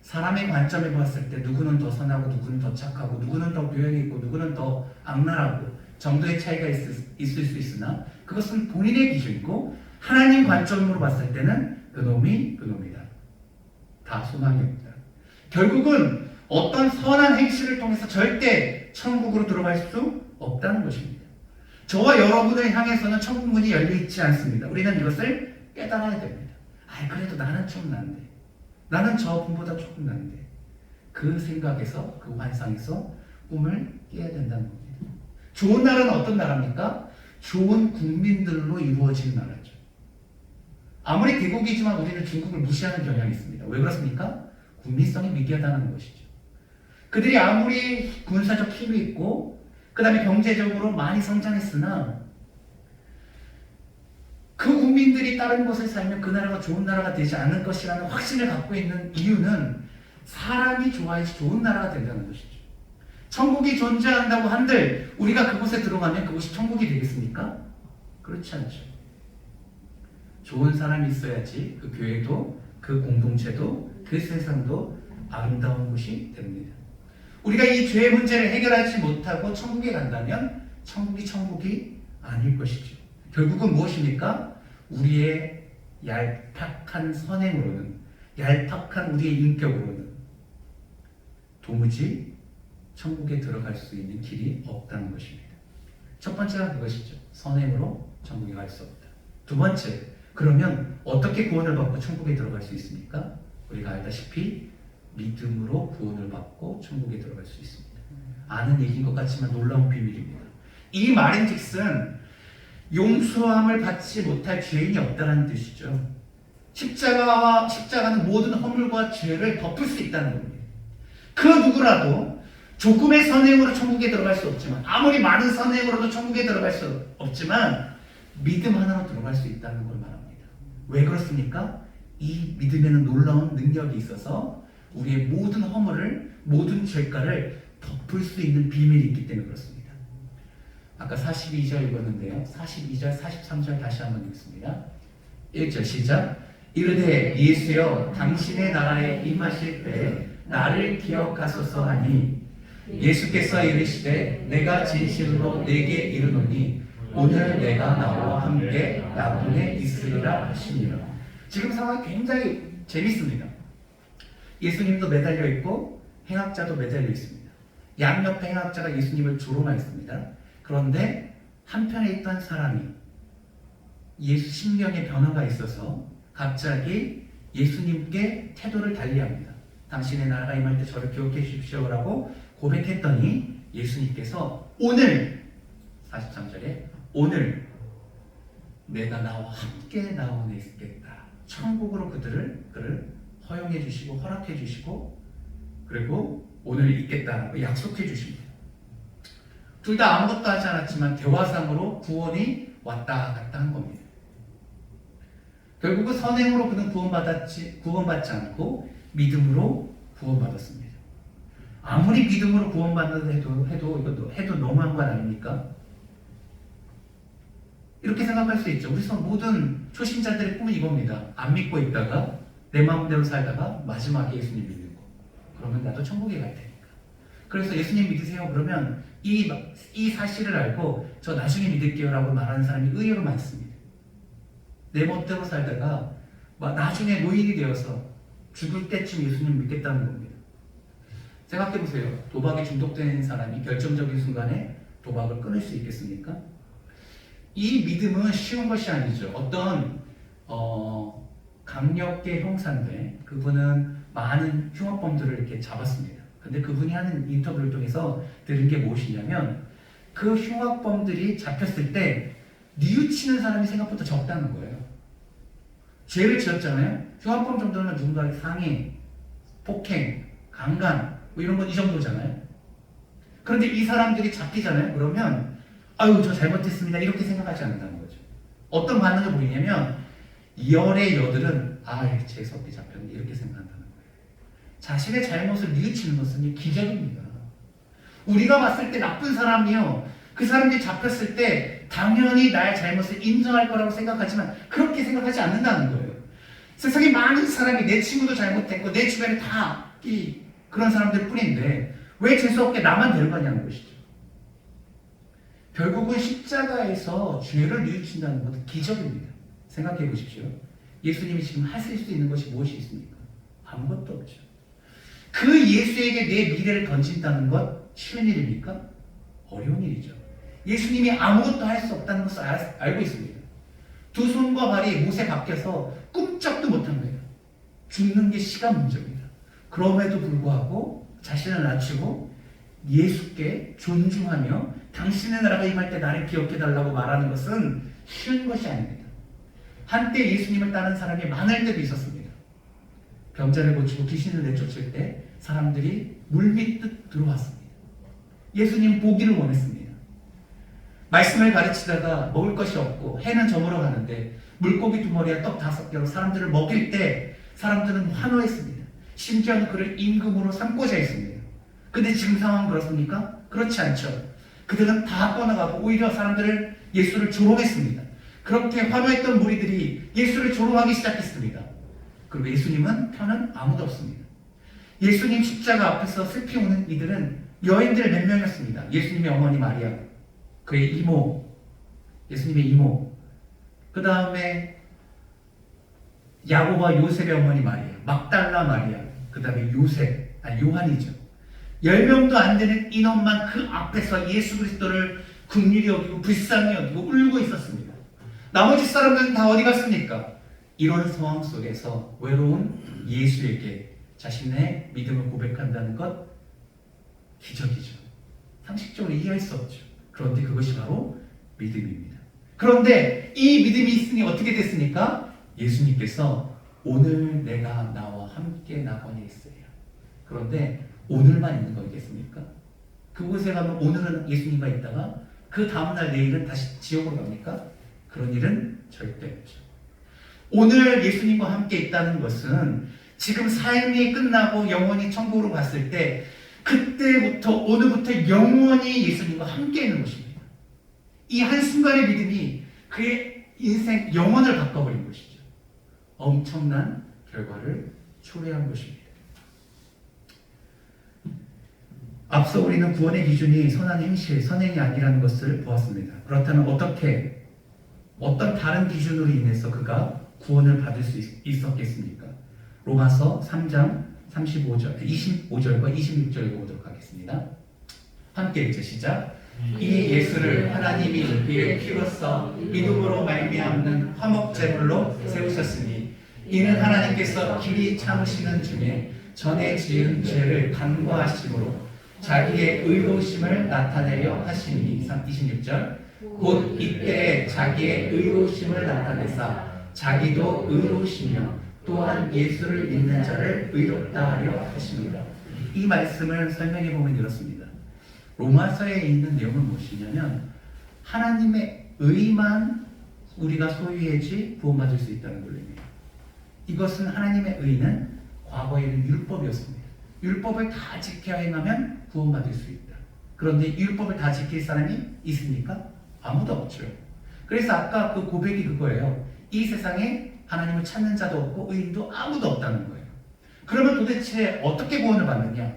[SPEAKER 2] 사람의 관점에 봤을 때 누구는 더 선하고 누구는 더 착하고 누구는 더 교양이 있고 누구는 더 악랄하고 정도의 차이가 있을 수 있으나 그것은 본인의 기준이고 하나님 관점으로 봤을 때는 그놈이 그놈이다. 다 소망이 없다. 결국은 어떤 선한 행실을 통해서 절대 천국으로 들어갈 수 없다는 것입니다. 저와 여러분을 향해서는 천국 문이 열려있지 않습니다. 우리는 이것을 깨달아야 됩니다. 그래도 나는 좀 난데, 나는 저분보다 조금 난데, 그 생각에서, 그 환상에서 꿈을 깨야 된다는 겁니다. 좋은 나라는 어떤 나라입니까? 좋은 국민들로 이루어진 나라죠. 아무리 대국이지만 우리는 중국을 무시하는 경향이 있습니다. 왜 그렇습니까? 국민성이 미비하다는 것이죠. 그들이 아무리 군사적 힘이 있고 그 다음에 경제적으로 많이 성장했으나 그 국민들이 다른 곳에 살면 그 나라가 좋은 나라가 되지 않을 것이라는 확신을 갖고 있는 이유는 사람이 좋아야지 좋은 나라가 된다는 것이죠. 천국이 존재한다고 한들 우리가 그곳에 들어가면 그곳이 천국이 되겠습니까? 그렇지 않죠. 좋은 사람이 있어야지 그 교회도, 그 공동체도, 그 세상도 아름다운 곳이 됩니다. 우리가 이 죄의 문제를 해결하지 못하고 천국에 간다면 천국이 아닐 것이죠. 결국은 무엇입니까? 우리의 얄팍한 선행으로는, 얄팍한 우리의 인격으로는 도무지 천국에 들어갈 수 있는 길이 없다는 것입니다. 첫 번째가 그것이죠. 선행으로 천국에 갈 수 없다. 두 번째, 그러면 어떻게 구원을 받고 천국에 들어갈 수 있습니까? 우리가 알다시피 믿음으로 구원을 받고 천국에 들어갈 수 있습니다. 아는 얘기인 것 같지만 놀라운 비밀입니다. 이 말인즉슨 용서함을 받지 못할 죄인이 없다는 뜻이죠. 십자가는 모든 허물과 죄를 덮을 수 있다는 겁니다. 그 누구라도 조금의 선행으로 천국에 들어갈 수 없지만, 아무리 많은 선행으로도 천국에 들어갈 수 없지만 믿음 하나로 들어갈 수 있다는 걸 말합니다. 왜 그렇습니까? 이 믿음에는 놀라운 능력이 있어서 우리의 모든 허물을, 모든 죄가를 덮을 수 있는 비밀이 있기 때문에 그렇습니다. 아까 42절 읽었는데요. 42절, 43절 다시 한번 읽습니다. 1절 시작. 이르되 예수여 당신의 나라에 임하실 때 나를 기억하소서 하니 예수께서 이르시되 내가 진실로 내게 이르노니 오늘 내가 나와 함께 야군에 있으리라 하시니라. 지금 상황이 굉장히 재밌습니다. 예수님도 매달려 있고 행악자도 매달려 있습니다. 양옆에 행악자가 예수님을 조롱하였습니다. 그런데 한편에 있던 사람이 예수 심령의 변화가 있어서 갑자기 예수님께 태도를 달리합니다. 당신의 나라가 임할 때 저를 기억해 주십시오라고 고백했더니 예수님께서 오늘 43절에 오늘 내가 나와 함께 나오네 있겠다. 천국으로 그를 허용해 주시고 허락해 주시고 그리고 오늘 있겠다라고 약속해 주십니다. 둘 다 아무것도 하지 않았지만 대화상으로 구원이 왔다 갔다 한 겁니다. 결국은 선행으로 그는 구원받지 않고 믿음으로 구원받았습니다. 아무리 믿음으로 구원받는다 해도 너무한 건 아닙니까? 이렇게 생각할 수 있죠. 우리 모든 초신자들의 꿈은 이겁니다. 안 믿고 있다가 내 마음대로 살다가 마지막에 예수님 믿는 거. 그러면 나도 천국에 갈 테니까. 그래서 예수님 믿으세요. 그러면 이 사실을 알고 저 나중에 믿을게요 라고 말하는 사람이 의외로 많습니다. 내 멋대로 살다가 나중에 노인이 되어서 죽을 때쯤 예수님 믿겠다는 겁니다. 생각해보세요. 도박에 중독된 사람이 결정적인 순간에 도박을 끊을 수 있겠습니까? 이 믿음은 쉬운 것이 아니죠. 어떤 강력계 형사인데 그분은 많은 흉악범들을 이렇게 잡았습니다. 근데 그분이 하는 인터뷰를 통해서 들은 게 무엇이냐면 그 흉악범들이 잡혔을 때 뉘우치는 사람이 생각보다 적다는 거예요. 죄를 지었잖아요. 흉악범 정도면 누군가의 상해, 폭행, 강간 이런 건 이 정도잖아요. 그런데 이 사람들이 잡히잖아요. 그러면 아유 저 잘못했습니다 이렇게 생각하지 않는다는 거죠. 어떤 반응을 보이냐면 열의 여들은 재수없게 잡혔는데 이렇게 생각한다는 거예요. 자신의 잘못을 뉘우치는 것은 기적입니다. 우리가 봤을 때 나쁜 사람이요, 그 사람들이 잡혔을 때 당연히 나의 잘못을 인정할 거라고 생각하지만 그렇게 생각하지 않는다는 거예요. 세상에 많은 사람이 내 친구도 잘못했고 내 주변에 다 그런 사람들 뿐인데 왜 재수없게 나만 데려가냐는 것이죠. 결국은 십자가에서 죄를 뉘우친다는 것은 기적입니다. 생각해 보십시오. 예수님이 지금 하실 수 있는 것이 무엇이 있습니까? 아무것도 없죠. 그 예수에게 내 미래를 던진다는 것 쉬운 일입니까? 어려운 일이죠. 예수님이 아무것도 할 수 없다는 것을 알고 있습니다. 두 손과 발이 못에 박혀서 꿈쩍도 못한 거예요. 죽는 게 시간 문제입니다. 그럼에도 불구하고 자신을 낮추고 예수께 존중하며 당신의 나라가 임할 때 나를 기억해달라고 말하는 것은 쉬운 것이 아닙니다. 한때 예수님을 따른 사람이 많을 때도 있었습니다. 병자를 고치고 귀신을 내쫓을 때 사람들이 물밀듯 들어왔습니다. 예수님 보기를 원했습니다. 말씀을 가르치다가 먹을 것이 없고 해는 저물어 가는데 물고기 2마리와 떡 5개로 사람들을 먹일 때 사람들은 환호했습니다. 심지어는 그를 임금으로 삼고자 했습니다. 근데 지금 상황은 그렇습니까? 그렇지 않죠. 그들은 다 떠나가고 오히려 사람들을 예수를 조롱했습니다. 그렇게 환호했던 무리들이 예수를 조롱하기 시작했습니다. 그리고 예수님은 편은 아무도 없습니다. 예수님 십자가 앞에서 슬피 우는 이들은 여인들 몇 명이었습니다. 예수님의 어머니 마리아, 그의 이모, 예수님의 이모, 그 다음에 야고보와 요셉의 어머니 마리아, 막달라 마리아, 그 다음에 요한이죠. 10명도 안 되는 인원만 그 앞에서 예수 그리스도를 긍휼히 여기고 불쌍히 여기고 울고 있었습니다. 나머지 사람들은 다 어디 갔습니까? 이런 상황 속에서 외로운 예수에게 자신의 믿음을 고백한다는 것 기적이죠. 상식적으로 이해할 수 없죠. 그런데 그것이 바로 믿음입니다. 그런데 이 믿음이 있으니 어떻게 됐습니까? 예수님께서 오늘 내가 나와 함께 나거니 했어요. 그런데 오늘만 있는 거겠습니까? 그곳에 가면 오늘은 예수님과 있다가 그 다음날 내일은 다시 지옥으로 갑니까? 그런 일은 절대 없죠. 오늘 예수님과 함께 있다는 것은 지금 삶이 끝나고 영원히 천국으로 갔을 때 그때부터 오늘부터 영원히 예수님과 함께 있는 것입니다. 이 한순간의 믿음이 그의 인생 영원을 바꿔버린 것이죠. 엄청난 결과를 초래한 것입니다. 앞서 우리는 구원의 기준이 선한 행실, 선행이 아니라는 것을 보았습니다. 그렇다면 어떤 다른 기준으로 인해서 그가 구원을 받을 수 있었겠습니까? 로마서 3장 25절과 26절 읽어보도록 하겠습니다. 함께 읽죠. 시작. 이 예수를 하나님이 그의 피로써 믿음으로 말미암는 화목제물로 세우셨으니 이는 하나님께서 길이 참으시는 중에 전에 지은 죄를 간과하심으로 자기의 의로우심을 나타내려 하시니 26절 곧 이때에 자기의 의로우심을 나타내사 자기도 의로우시며 또한 예수를 믿는 자를 의롭다 하려 하십니다. 이 말씀을 설명해 보면 이렇습니다. 로마서에 있는 내용은 무엇이냐면 하나님의 의만 우리가 소유해야지 구원받을 수 있다는 논리입니다. 이것은 하나님의 의는 과거에는 율법이었습니다. 율법을 다 지켜야 행하면 구원받을 수 있다. 그런데 율법을 다 지킬 사람이 있습니까? 아무도 없죠. 그래서 아까 그 고백이 그거예요. 이 세상에 하나님을 찾는 자도 없고 의인도 아무도 없다는 거예요. 그러면 도대체 어떻게 구원을 받느냐?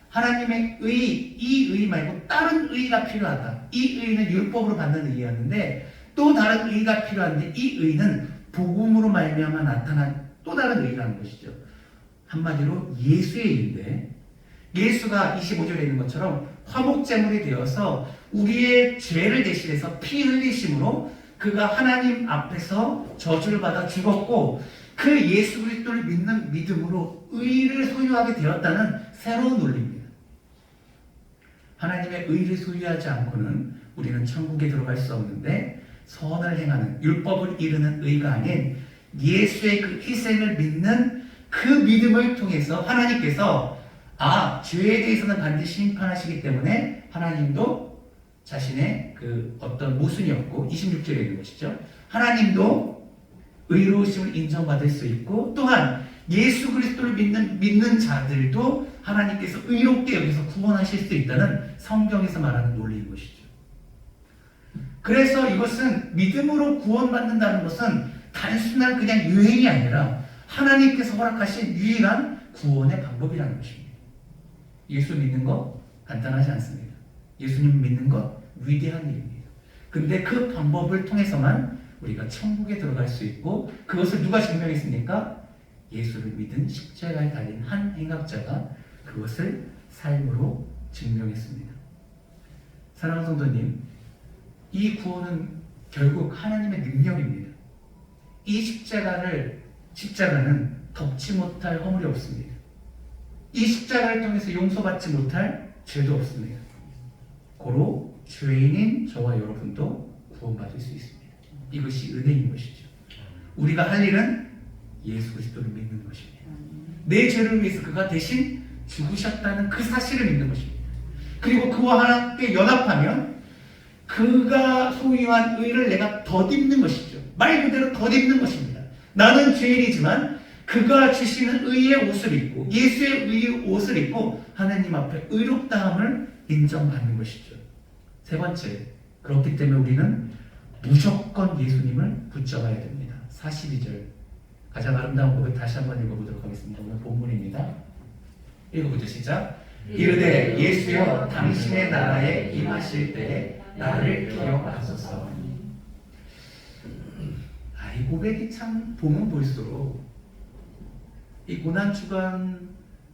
[SPEAKER 2] 하나님의 의, 이 의 말고 다른 의가 필요하다. 이 의는 율법으로 받는 의였는데 또 다른 의가 필요한데 이 의는 복음으로 말미암아 나타난 또 다른 의라는 것이죠. 한마디로 예수의 의인데 예수가 25절에 있는 것처럼 화목제물이 되어서 우리의 죄를 대신해서 피 흘리심으로 그가 하나님 앞에서 저주를 받아 죽었고 그 예수 그리스도를 믿는 믿음으로 의를 소유하게 되었다는 새로운 논리입니다. 하나님의 의를 소유하지 않고는 우리는 천국에 들어갈 수 없는데 선을 행하는 율법을 이루는 의가 아닌 예수의 그 희생을 믿는 그 믿음을 통해서 하나님께서 죄에 대해서는 반드시 심판하시기 때문에 하나님도 자신의 그 어떤 모순이 없고 26절에 있는 것이죠. 하나님도 의로우심을 인정받을 수 있고 또한 예수 그리스도를 믿는 자들도 하나님께서 의롭게 여기서 구원하실 수 있다는 성경에서 말하는 논리인 것이죠. 그래서 이것은 믿음으로 구원받는다는 것은 단순한 그냥 유행이 아니라 하나님께서 허락하신 유일한 구원의 방법이라는 것입니다. 예수 믿는 것 간단하지 않습니다. 예수님 믿는 것 위대한 일입니다. 근데 그 방법을 통해서만 우리가 천국에 들어갈 수 있고 그것을 누가 증명했습니까? 예수를 믿은 십자가에 달린 한 행악자가 그것을 삶으로 증명했습니다. 사랑하는 성도님, 이 구원은 결국 하나님의 능력입니다. 이 십자가는 덮지 못할 허물이 없습니다. 이 십자가를 통해서 용서받지 못할 죄도 없습니다. 고로 죄인인 저와 여러분도 구원받을 수 있습니다. 이것이 은혜인 것이죠. 우리가 할 일은 예수 그리스도를 믿는 것입니다. 내 죄를 위해서 그가 대신 죽으셨다는 그 사실을 믿는 것입니다. 그리고 그와 하나님께 연합하면 그가 소유한 의를 내가 덧입는 것이죠. 말 그대로 덧입는 것입니다. 나는 죄인이지만 그가 주시는 의의 옷을 입고 예수의 의의 옷을 입고 하나님 앞에 의롭다함을 인정받는 것이죠. 세 번째, 그렇기 때문에 우리는 무조건 예수님을 붙잡아야 됩니다. 42절 가장 아름다운 고백 다시 한번 읽어보도록 하겠습니다. 오늘 본문입니다. 읽어보죠. 시작. 이르되 예수여 당신의 나라에 임하실 때에 나를 기억하소서. 이 고백이 참 보면 볼수록 이 고난주간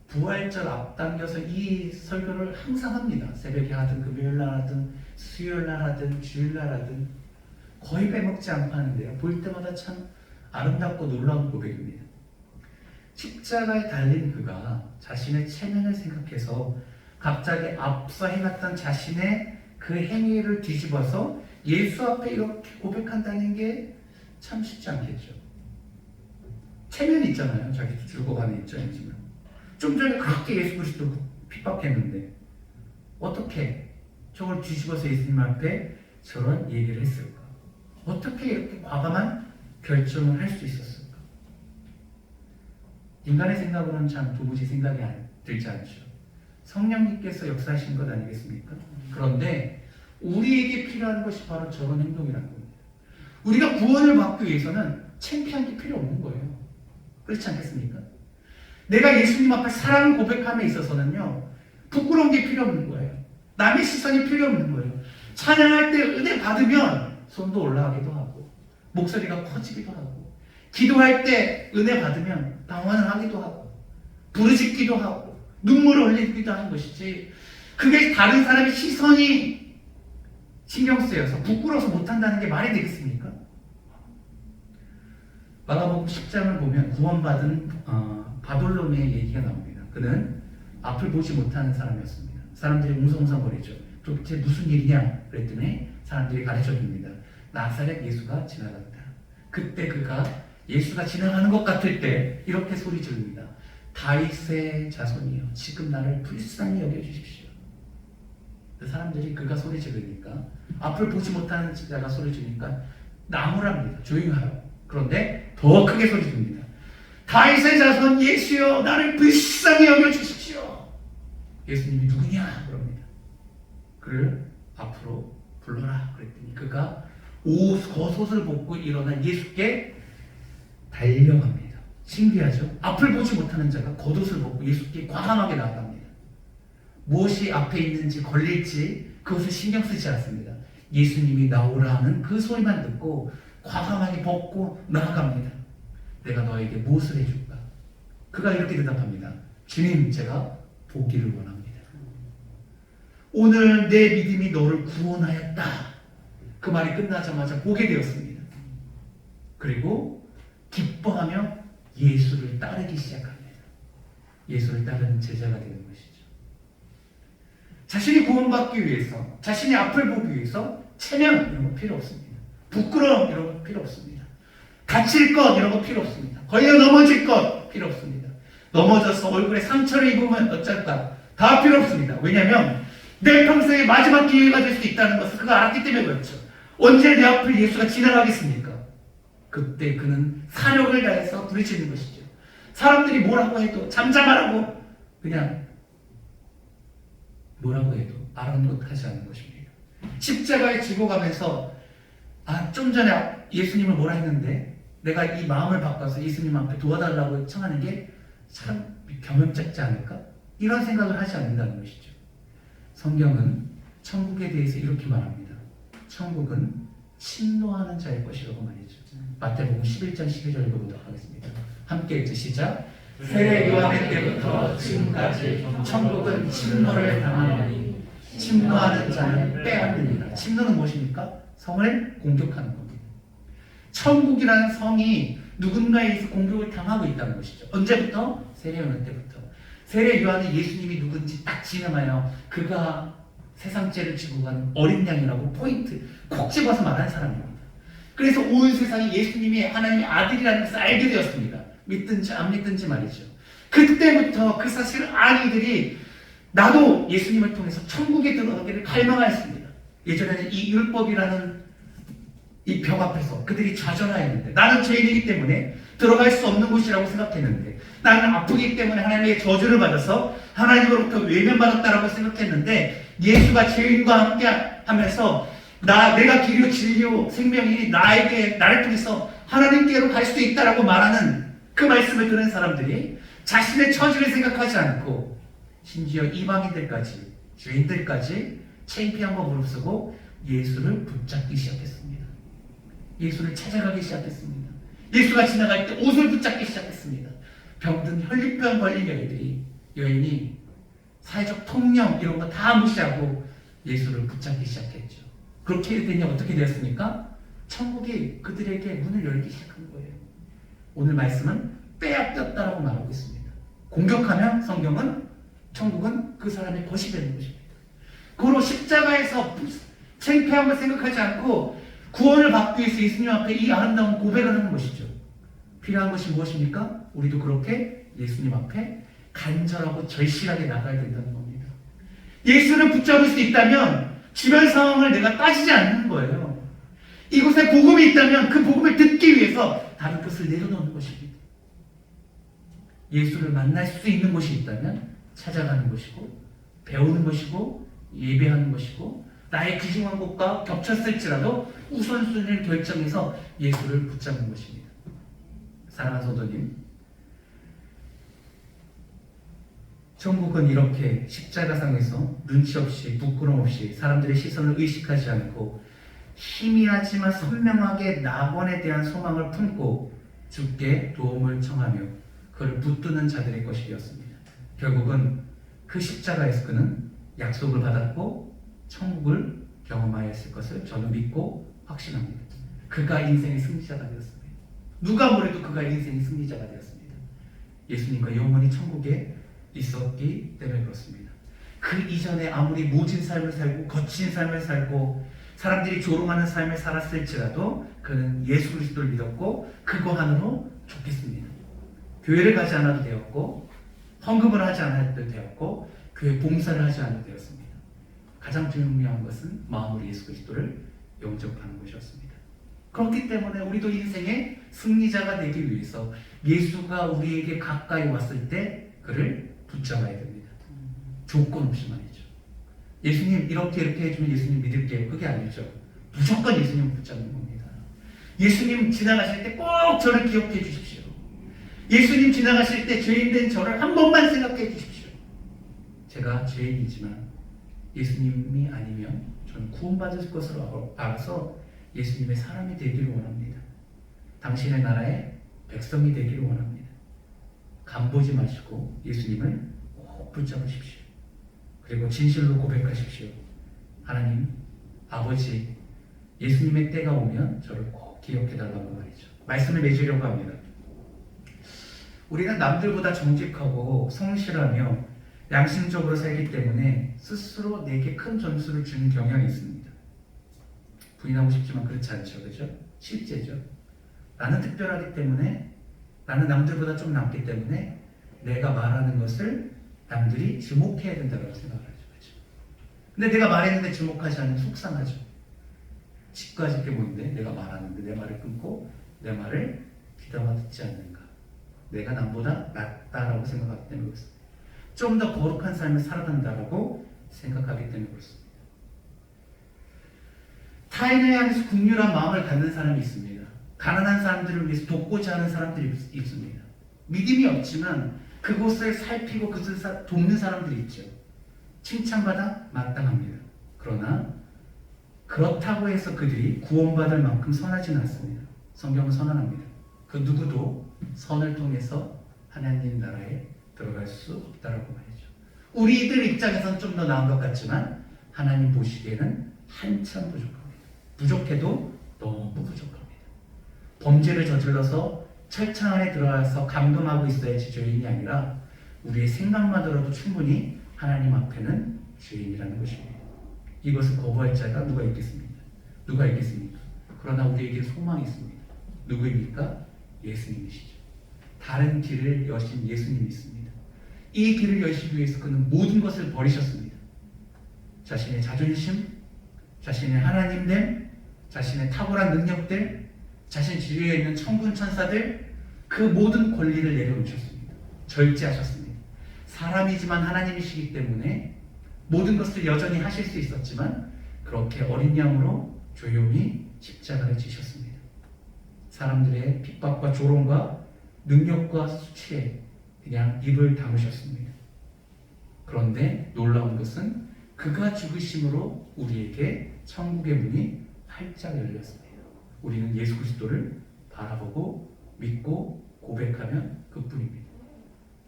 [SPEAKER 2] 부활절 앞당겨서 이 설교를 항상 합니다. 새벽에 하든 금요일날 하든 수요일날 하든 주일날 하든 거의 빼먹지 않고 하는데요. 볼 때마다 참 아름답고 놀라운 고백입니다. 십자가에 달린 그가 자신의 체면을 생각해서 갑자기 앞서 행했던 자신의 그 행위를 뒤집어서 예수 앞에 이렇게 고백한다는 게 참 쉽지 않겠죠. 체면이 있잖아요. 자기 들고 가는 입장이지만 좀 전에 그렇게 예수 그리스도 핍박했는데 어떻게 저걸 뒤집어서 예수님 앞에 저런 얘기를 했을까? 어떻게 이렇게 과감한 결정을 할 수 있었을까? 인간의 생각으로는 참 도무지 생각이 들지 않죠. 성령님께서 역사하신 것 아니겠습니까? 그런데 우리에게 필요한 것이 바로 저런 행동이라는 겁니다. 우리가 구원을 받기 위해서는 창피한 게 필요 없는 거예요. 그렇지 않겠습니까? 내가 예수님 앞에 사랑 고백함에 있어서는요, 부끄러운 게 필요 없는 거예요. 남의 시선이 필요 없는 거예요. 찬양할 때 은혜 받으면 손도 올라가기도 하고 목소리가 커지기도 하고 기도할 때 은혜 받으면 방언을 하기도 하고 부르짖기도 하고 눈물을 흘리기도 하는 것이지, 그게 다른 사람의 시선이 신경 쓰여서 부끄러워서 못한다는 게 말이 되겠습니까? 마가복음 10장을 보면 구원받은 바돌로메의 얘기가 나옵니다. 그는 앞을 보지 못하는 사람이었습니다. 사람들이 웅성웅성거리죠. 도대체 무슨 일이냐 그랬더니 사람들이 가르쳐줍니다. 나사렛 예수가 지나간다. 그때 그가 예수가 지나가는 것 같을 때 이렇게 소리 지릅니다. 다윗의 자손이여 지금 나를 불쌍히 여겨주십시오. 사람들이 그가 소리 지르니까, 앞을 보지 못하는 자가 소리 지르니까 나무랍니다. 조용히 하라고. 그런데 더 크게 소리 지릅니다. 다윗의 자손 예수여 나를 불쌍히 여겨주십시오. 예수님이 누구냐 그럽니다. 그를 앞으로 불러라 그랬더니 그가 겉옷을 벗고 일어나 예수께 달려갑니다. 신기하죠? 앞을 보지 못하는 자가 겉옷을 벗고 예수께 과감하게 나아갑니다. 무엇이 앞에 있는지 걸릴지 그것을 신경 쓰지 않습니다. 예수님이 나오라 하는 그 소리만 듣고 과감하게 벗고 나아갑니다. 내가 너에게 무엇을 해줄까? 그가 이렇게 대답합니다. 주님, 제가 보기를 원합니다. 오늘 내 믿음이 너를 구원하였다. 그 말이 끝나자마자 보게 되었습니다. 그리고 기뻐하며 예수를 따르기 시작합니다. 예수를 따르는 제자가 되는 것이죠. 자신이 구원받기 위해서, 자신이 앞을 보기 위해서 체면 이런 거 필요 없습니다. 부끄러움 이런 거 필요 없습니다. 다칠 것 이런 거 필요 없습니다. 걸려 넘어질 것 필요 없습니다. 넘어져서 얼굴에 상처를 입으면 어쩔까? 다 필요 없습니다. 왜냐하면 내 평생의 마지막 기회가 될 수 있다는 것을 그가 알았기 때문에 그렇죠. 언제 내 앞을 예수가 지나가겠습니까? 그때 그는 사력을 다해서 부르짖는 것이죠. 사람들이 뭐라고 해도 잠잠하라고 그냥 뭐라고 해도 아랑곳하지 않는 것입니다. 십자가에 죽어가면서 좀 전에 예수님을 뭐라 했는데 내가 이 마음을 바꿔서 예수님 앞에 도와달라고 청하는 게 참 겸연쩍지 않을까? 이런 생각을 하지 않는다는 것이죠. 성경은 천국에 대해서 이렇게 말합니다. 천국은 침노하는 자의 것이라고 말이죠. 마태복음 11장 12절 읽어보도록 하겠습니다. 함께 읽자. 시작. 세례 요한의 때부터 지금까지 천국은 침노를 당하노니 침노하는 자는 빼앗느니라. 침노는 무엇입니까? 성을 공격하는 겁니다. 천국이라는 성이 누군가에 의해서 공격을 당하고 있다는 것이죠. 언제부터? 세례 요한 때부터. 세례 요한은 예수님이 누군지 딱 진음하여 그가 세상 죄를 지고 가는 어린 양이라고 포인트 콕 집어서 말하는 사람입니다. 그래서 온 세상이 예수님이 하나님의 아들이라는 것을 알게 되었습니다. 믿든지 안 믿든지 말이죠. 그때부터 그 사실을 안 이들이 나도 예수님을 통해서 천국에 들어가기를 갈망하였습니다. 예전에는 이 율법이라는 이 벽 앞에서 그들이 좌절하였는데, 나는 죄인이기 때문에 들어갈 수 없는 곳이라고 생각했는데, 나는 아프기 때문에 하나님의 저주를 받아서 하나님으로부터 외면받았다라고 생각했는데, 예수가 죄인과 함께 하면서 내가 길이요 진리요 생명이니 나를 통해서 하나님께로 갈 수 있다라고 말하는 그 말씀을 들은 사람들이 자신의 처지를 생각하지 않고 심지어 이방인들까지, 죄인들까지 창피한 거 무릅쓰고 예수를 붙잡기 시작했습니다. 예수를 찾아가기 시작했습니다. 예수가 지나갈 때 옷을 붙잡기 시작했습니다. 병든 혈류병 걸린 여인이 사회적 통념 이런 거 다 무시하고 예수를 붙잡기 시작했죠. 그렇게 되니 어떻게 되었습니까? 천국이 그들에게 문을 열기 시작한 거예요. 오늘 말씀은 빼앗겼다라고 말하고 있습니다. 공격하면 성경은 천국은 그 사람의 것이 되는 것입니다. 그로 십자가에서 창피함을 생각하지 않고 구원을 받기 위해서 예수님 앞에 이 아름다운 고백을 하는 것이죠. 필요한 것이 무엇입니까? 우리도 그렇게 예수님 앞에 간절하고 절실하게 나가야 된다는 겁니다. 예수를 붙잡을 수 있다면 주변 상황을 내가 따지지 않는 거예요. 이곳에 복음이 있다면 그 복음을 듣기 위해서 다른 것을 내려놓는 것입니다. 예수를 만날 수 있는 곳이 있다면 찾아가는 것이고, 배우는 것이고, 예배하는 것이고, 나의 귀중한 것과 겹쳤을지라도 우선순위를 결정해서 예수를 붙잡는 것입니다. 사랑하는 성도님, 천국은 이렇게 십자가상에서 눈치 없이 부끄럼 없이 사람들의 시선을 의식하지 않고 희미하지만 선명하게 낙원에 대한 소망을 품고 주께 도움을 청하며 그를 붙드는 자들의 것이 되었습니다. 결국은 그 십자가에서 그는 약속을 받았고 천국을 경험하였을 것을 저는 믿고 확신합니다. 그가 인생의 승리자가 되었습니다. 누가 뭐래도 그가 인생의 승리자가 되었습니다. 예수님과 영원히 천국에 있었기 때문에 그렇습니다. 그 이전에 아무리 모진 삶을 살고 거친 삶을 살고 사람들이 조롱하는 삶을 살았을지라도 그는 예수 그리스도를 믿었고 그거 하나로 좋겠습니다. 교회를 가지 않아도 되었고 헌금을 하지 않아도 되었고 교회 봉사를 하지 않아도 되었습니다. 가장 중요한 것은 마음으로 예수 그리스도를 영접하는 것이었습니다. 그렇기 때문에 우리도 인생의 승리자가 되기 위해서 예수가 우리에게 가까이 왔을 때 그를 붙잡아야 됩니다. 조건 없이 말이죠. 예수님 이렇게 해주면 예수님 믿을게요. 그게 아니죠. 무조건 예수님 붙잡는 겁니다. 예수님 지나가실 때 꼭 저를 기억해 주십시오. 예수님 지나가실 때 죄인된 저를 한 번만 생각해 주십시오. 제가 죄인이지만 예수님이 아니면 저는 구원받을 것으로 알아서 예수님의 사람이 되기를 원합니다. 당신의 나라의 백성이 되기를 원합니다. 간보지 마시고 예수님을 꼭 붙잡으십시오. 그리고 진실로 고백하십시오. 하나님, 아버지, 예수님의 때가 오면 저를 꼭 기억해달라고 말이죠. 말씀을 맺으려고 합니다. 우리는 남들보다 정직하고 성실하며 양심적으로 살기 때문에 스스로 내게 큰 점수를 주는 경향이 있습니다. 부인하고 싶지만 그렇지 않죠. 그죠? 실제죠. 나는 특별하기 때문에, 나는 남들보다 좀 낫기 때문에 내가 말하는 것을 남들이 주목해야 된다고 생각을 하죠. 그렇죠? 근데 내가 말했는데 주목하지 않으면 속상하죠. 집까지 게 뭔데? 내가 말하는데 내 말을 끊고 내 말을 귀담아 듣지 않는가. 내가 남보다 낫다라고 생각하기 때문에 그렇습니다. 좀 더 거룩한 삶을 살아간다라고 생각하기 때문에 그렇습니다. 타인을 향해서 긍휼한 마음을 갖는 사람이 있습니다. 가난한 사람들을 위해서 돕고자 하는 사람들이 있습니다. 믿음이 없지만 그곳을 살피고 그것을 돕는 사람들이 있죠. 칭찬받아 마땅합니다. 그러나 그렇다고 해서 그들이 구원받을 만큼 선하지는 않습니다. 성경은 선언합니다. 그 누구도 선을 통해서 하나님 나라에 들어갈 수 없다라고 말이죠. 우리들 입장에서는 좀 더 나은 것 같지만 하나님 보시기에는 한참 부족합니다. 부족해도 너무 부족합니다. 범죄를 저질러서 철창 안에 들어가서 감금하고 있어야지 죄인이 아니라 우리의 생각만으로도 충분히 하나님 앞에는 죄인이라는 것입니다. 이것을 거부할 자가 누가 있겠습니까? 누가 있겠습니까? 그러나 우리에게 소망이 있습니다. 누구입니까? 예수님이시죠. 다른 길을 여신 예수님이 있습니다. 이 길을 여시기 위해서 그는 모든 것을 버리셨습니다. 자신의 자존심, 자신의 하나님됨, 자신의 탁월한 능력들, 자신 주위에 있는 천군 천사들, 그 모든 권리를 내려놓으셨습니다. 절제하셨습니다. 사람이지만 하나님이시기 때문에 모든 것을 여전히 하실 수 있었지만 그렇게 어린 양으로 조용히 십자가를 지셨습니다. 사람들의 핍박과 조롱과 능력과 수치에 그냥 입을 다무셨습니다. 그런데 놀라운 것은 그가 죽으심으로 우리에게 천국의 문이 활짝 열렸습니다. 우리는 예수 그리스도를 바라보고 믿고 고백하면 그뿐입니다.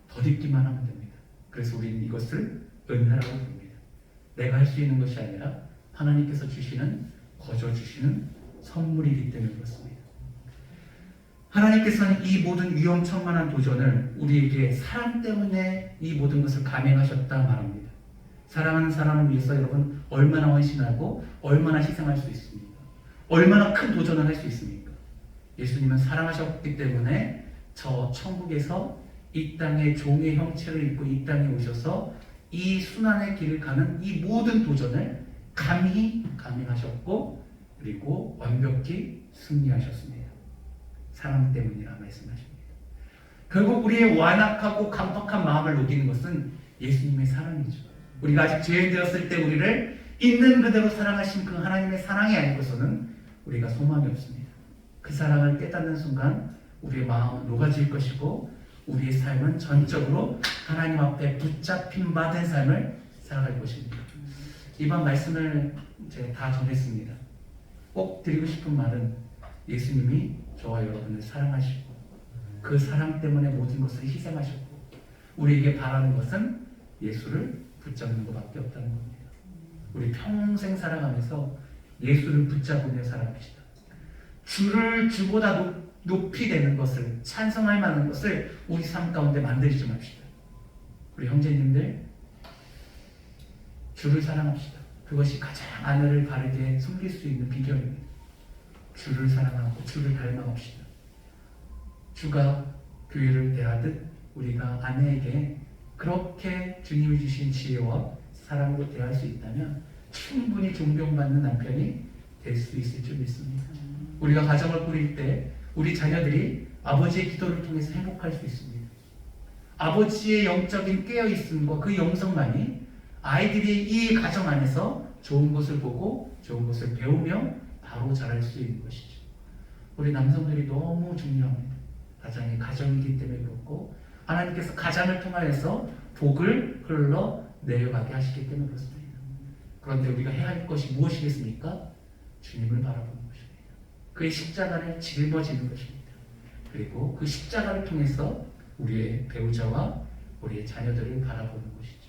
[SPEAKER 2] 덧입기만 하면 됩니다. 그래서 우리는 이것을 은혜라고 부릅니다. 내가 할 수 있는 것이 아니라 하나님께서 주시는, 거저 주시는 선물이기 때문에 그렇습니다. 하나님께서는 이 모든 위험천만한 도전을 우리에게 사랑 때문에 이 모든 것을 감행하셨다 말합니다. 사랑하는 사람을 위해서 여러분 얼마나 헌신하고 얼마나 희생할 수 있습니까? 얼마나 큰 도전을 할 수 있습니까? 예수님은 사랑하셨기 때문에 저 천국에서 이 땅의 종의 형체를 입고 이 땅에 오셔서 이 순환의 길을 가는 이 모든 도전을 감히 감행하셨고 그리고 완벽히 승리하셨습니다. 사랑 때문이라 말씀하십니다. 결국 우리의 완악하고 강팍한 마음을 녹이는 것은 예수님의 사랑이죠. 우리가 아직 죄인 되었을 때 우리를 있는 그대로 사랑하신 그 하나님의 사랑이 아니고서는 우리가 소망이 없습니다. 그 사랑을 깨닫는 순간 우리의 마음은 녹아질 것이고 우리의 삶은 전적으로 하나님 앞에 붙잡힌 바 된 삶을 살아갈 것입니다. 이번 말씀을 제가 다 전했습니다. 꼭 드리고 싶은 말은 예수님이 저와 여러분을 사랑하시고 그 사랑 때문에 모든 것을 희생하셨고 우리에게 바라는 것은 예수를 붙잡는 것밖에 없다는 겁니다. 우리 평생 살아가면서 예수를 붙잡으며 살아갑시다. 주를 주보다 높이 되는 것을, 찬성할 만한 것을 우리 삶 가운데 만들지 맙시다. 우리 형제님들, 주를 사랑합시다. 그것이 가장 아내를 바르게 섬길 수 있는 비결입니다. 주를 사랑하고 주를 닮아갑시다. 주가 교회를 대하듯 우리가 아내에게 그렇게 주님이 주신 지혜와 사랑으로 대할 수 있다면 충분히 존경받는 남편이 될 수 있을 줄 믿습니다. 우리가 가정을 꾸릴 때 우리 자녀들이 아버지의 기도를 통해서 행복할 수 있습니다. 아버지의 영적인 깨어있음과 그 영성만이 아이들이 이 가정 안에서 좋은 것을 보고 좋은 것을 배우며 바로 자랄 수 있는 것이죠. 우리 남성들이 너무 중요합니다. 가장이 가정이기 때문에 그렇고 하나님께서 가장을 통하여서 복을 흘러 내려가게 하시기 때문에 그렇습니다. 그런데 우리가 해야 할 것이 무엇이겠습니까? 주님을 바라보는 것입니다. 그의 십자가를 짊어지는 것입니다. 그리고 그 십자가를 통해서 우리의 배우자와 우리의 자녀들을 바라보는 것이죠.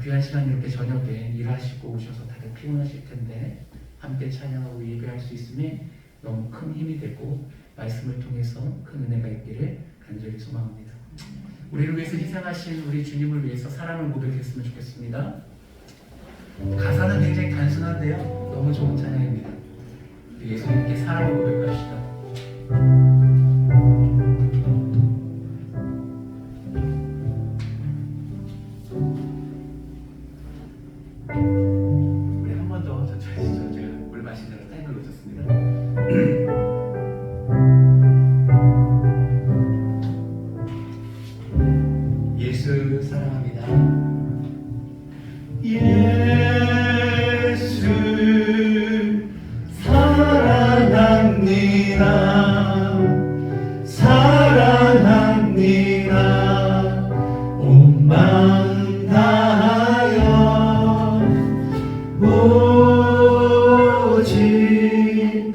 [SPEAKER 2] 귀한 시간 이렇게 저녁에 일하시고 오셔서 다들 피곤하실 텐데 함께 찬양하고 예배할 수 있음에 너무 큰 힘이 되고 말씀을 통해서 큰 은혜가 있기를 간절히 소망합니다. 우리를 위해서 희생하신 우리 주님을 위해서 사랑을 고백했으면 좋겠습니다. 가사는 굉장히 단순한데요. 너무 좋은 찬양입니다. 예수님께 사랑을 고백합시다. 우리 한 번 더 천천히 해주시죠. 제가 물 마시느라 타임을 놓쳤습니다. 예수 사랑합니다.
[SPEAKER 3] 예수 사랑합니다. 사랑합니다. 온 마음 다하여 오직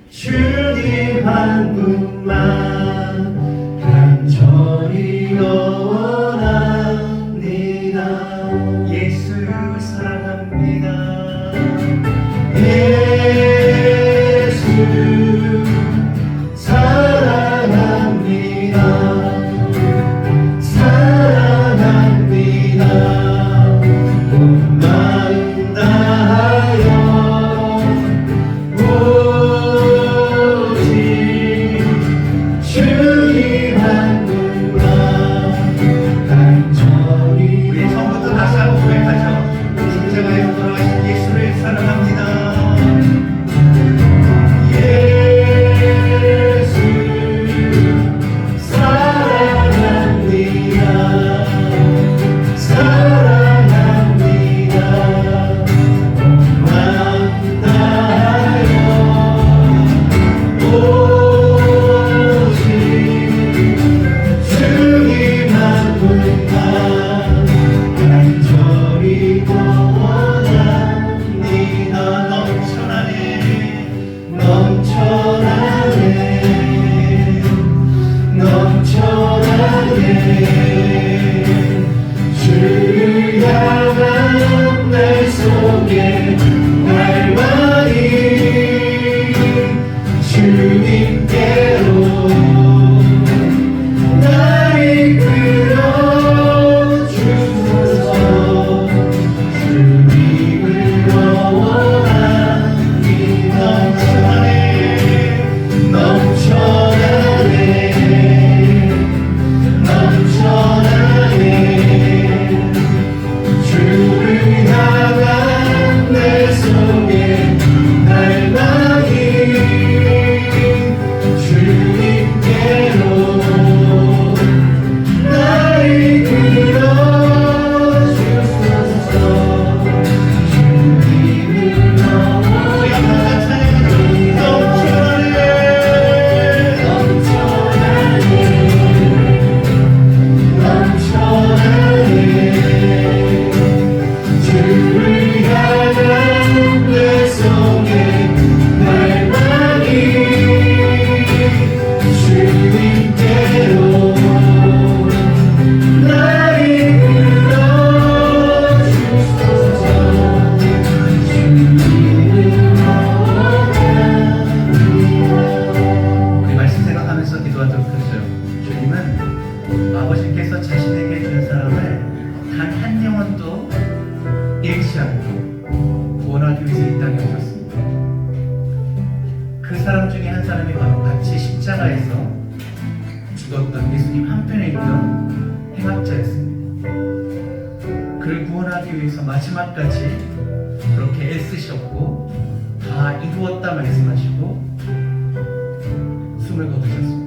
[SPEAKER 3] 주님 한 분만 간절히 원합니다. 예수 사랑합니다. 예수 사랑합니다. 사랑합니다. 온 마음 다하여 오직 주님 한 분만
[SPEAKER 2] 그 사람 중에 한 사람이 바로 같이 십자가에서 죽었던 예수님 한편에 있던 행악자였습니다. 그를 구원하기 위해서 마지막까지 그렇게 애쓰셨고 다 이루었다 말씀하시고 숨을 거두셨습니다.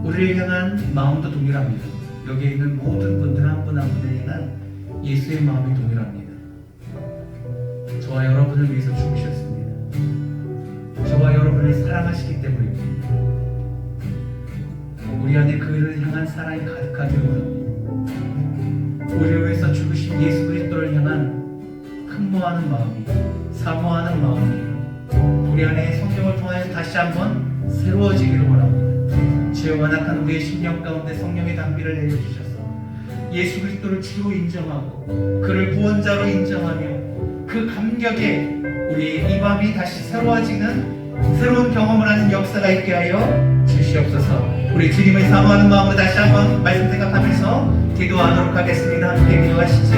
[SPEAKER 2] 우리를 향한 마음도 동일합니다. 여기에 있는 모든 분들 한 분 한 분에 향한 예수의 마음이 동일합니다. 저와 여러분을 위해서 죽으셨습니다. 저와 여러분을 사랑하시기 때문입니다. 우리 안에 그를 향한 사랑이 가득하기를 원합니다. 우리를 위해서 죽으신 예수 그리스도를 향한 흠모하는 마음이, 사모하는 마음이 우리 안에 성경을 통하여 다시 한번 새로워지기를 원합니다. 죄와 완악한 우리의 심령 가운데 성령의 담비를 내려주셔서 예수 그리스도를 주로 인정하고 그를 구원자로 인정하며 그 감격에 우리의 이 밤이 다시 새로워지는 새로운 경험을 하는 역사가 있게 하여 주시옵소서. 우리 주님을 사모하는 마음으로 다시 한번 말씀 생각하면서 기도하도록 하겠습니다. 함께 기도하시죠.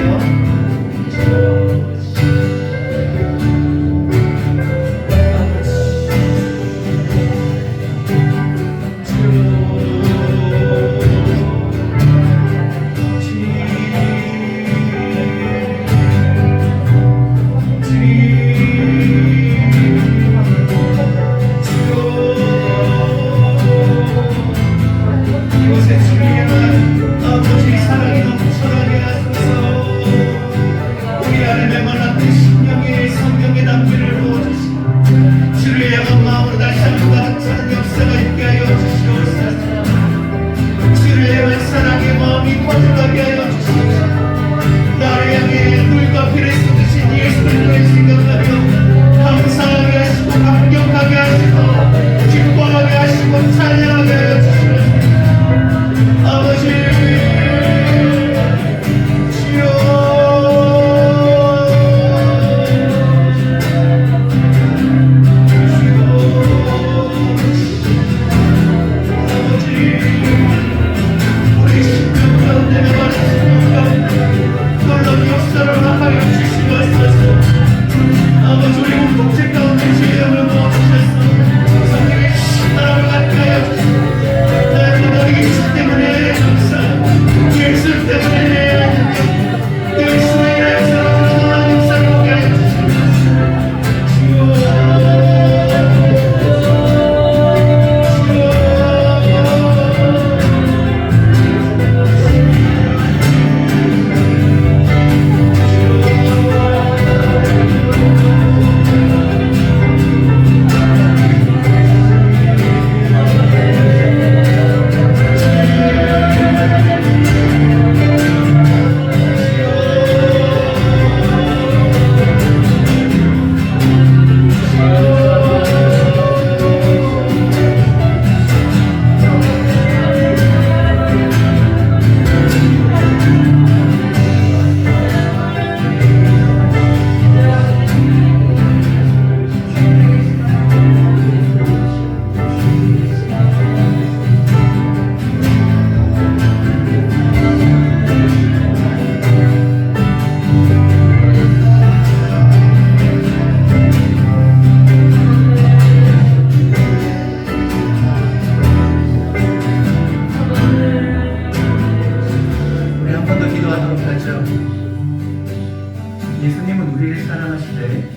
[SPEAKER 1] 예수님은 우리를 사랑하시되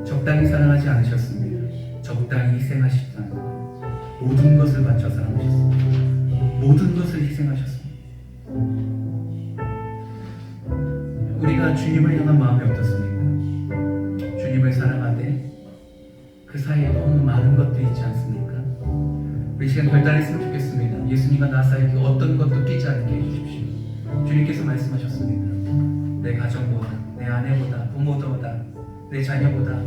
[SPEAKER 1] 적당히 사랑하지 않으셨습니다. 적당히 희생하시지 않고 모든 것을 바쳐 사랑하셨습니다. 모든 것을 희생하셨습니다. 우리가 주님을 향한 마음이 어떻습니까? 주님을 사랑하되 그 사이에 너무 많은 것들이 있지 않습니까? 우리 시간 결단했으면 좋겠습니다. 예수님과 나 사이에 어떤 것도 끼지 않게 해주십시오. 주님께서 말씀하셨습니다. 내 가정보다, 내 아내보다, 부모보다, 내 자녀보다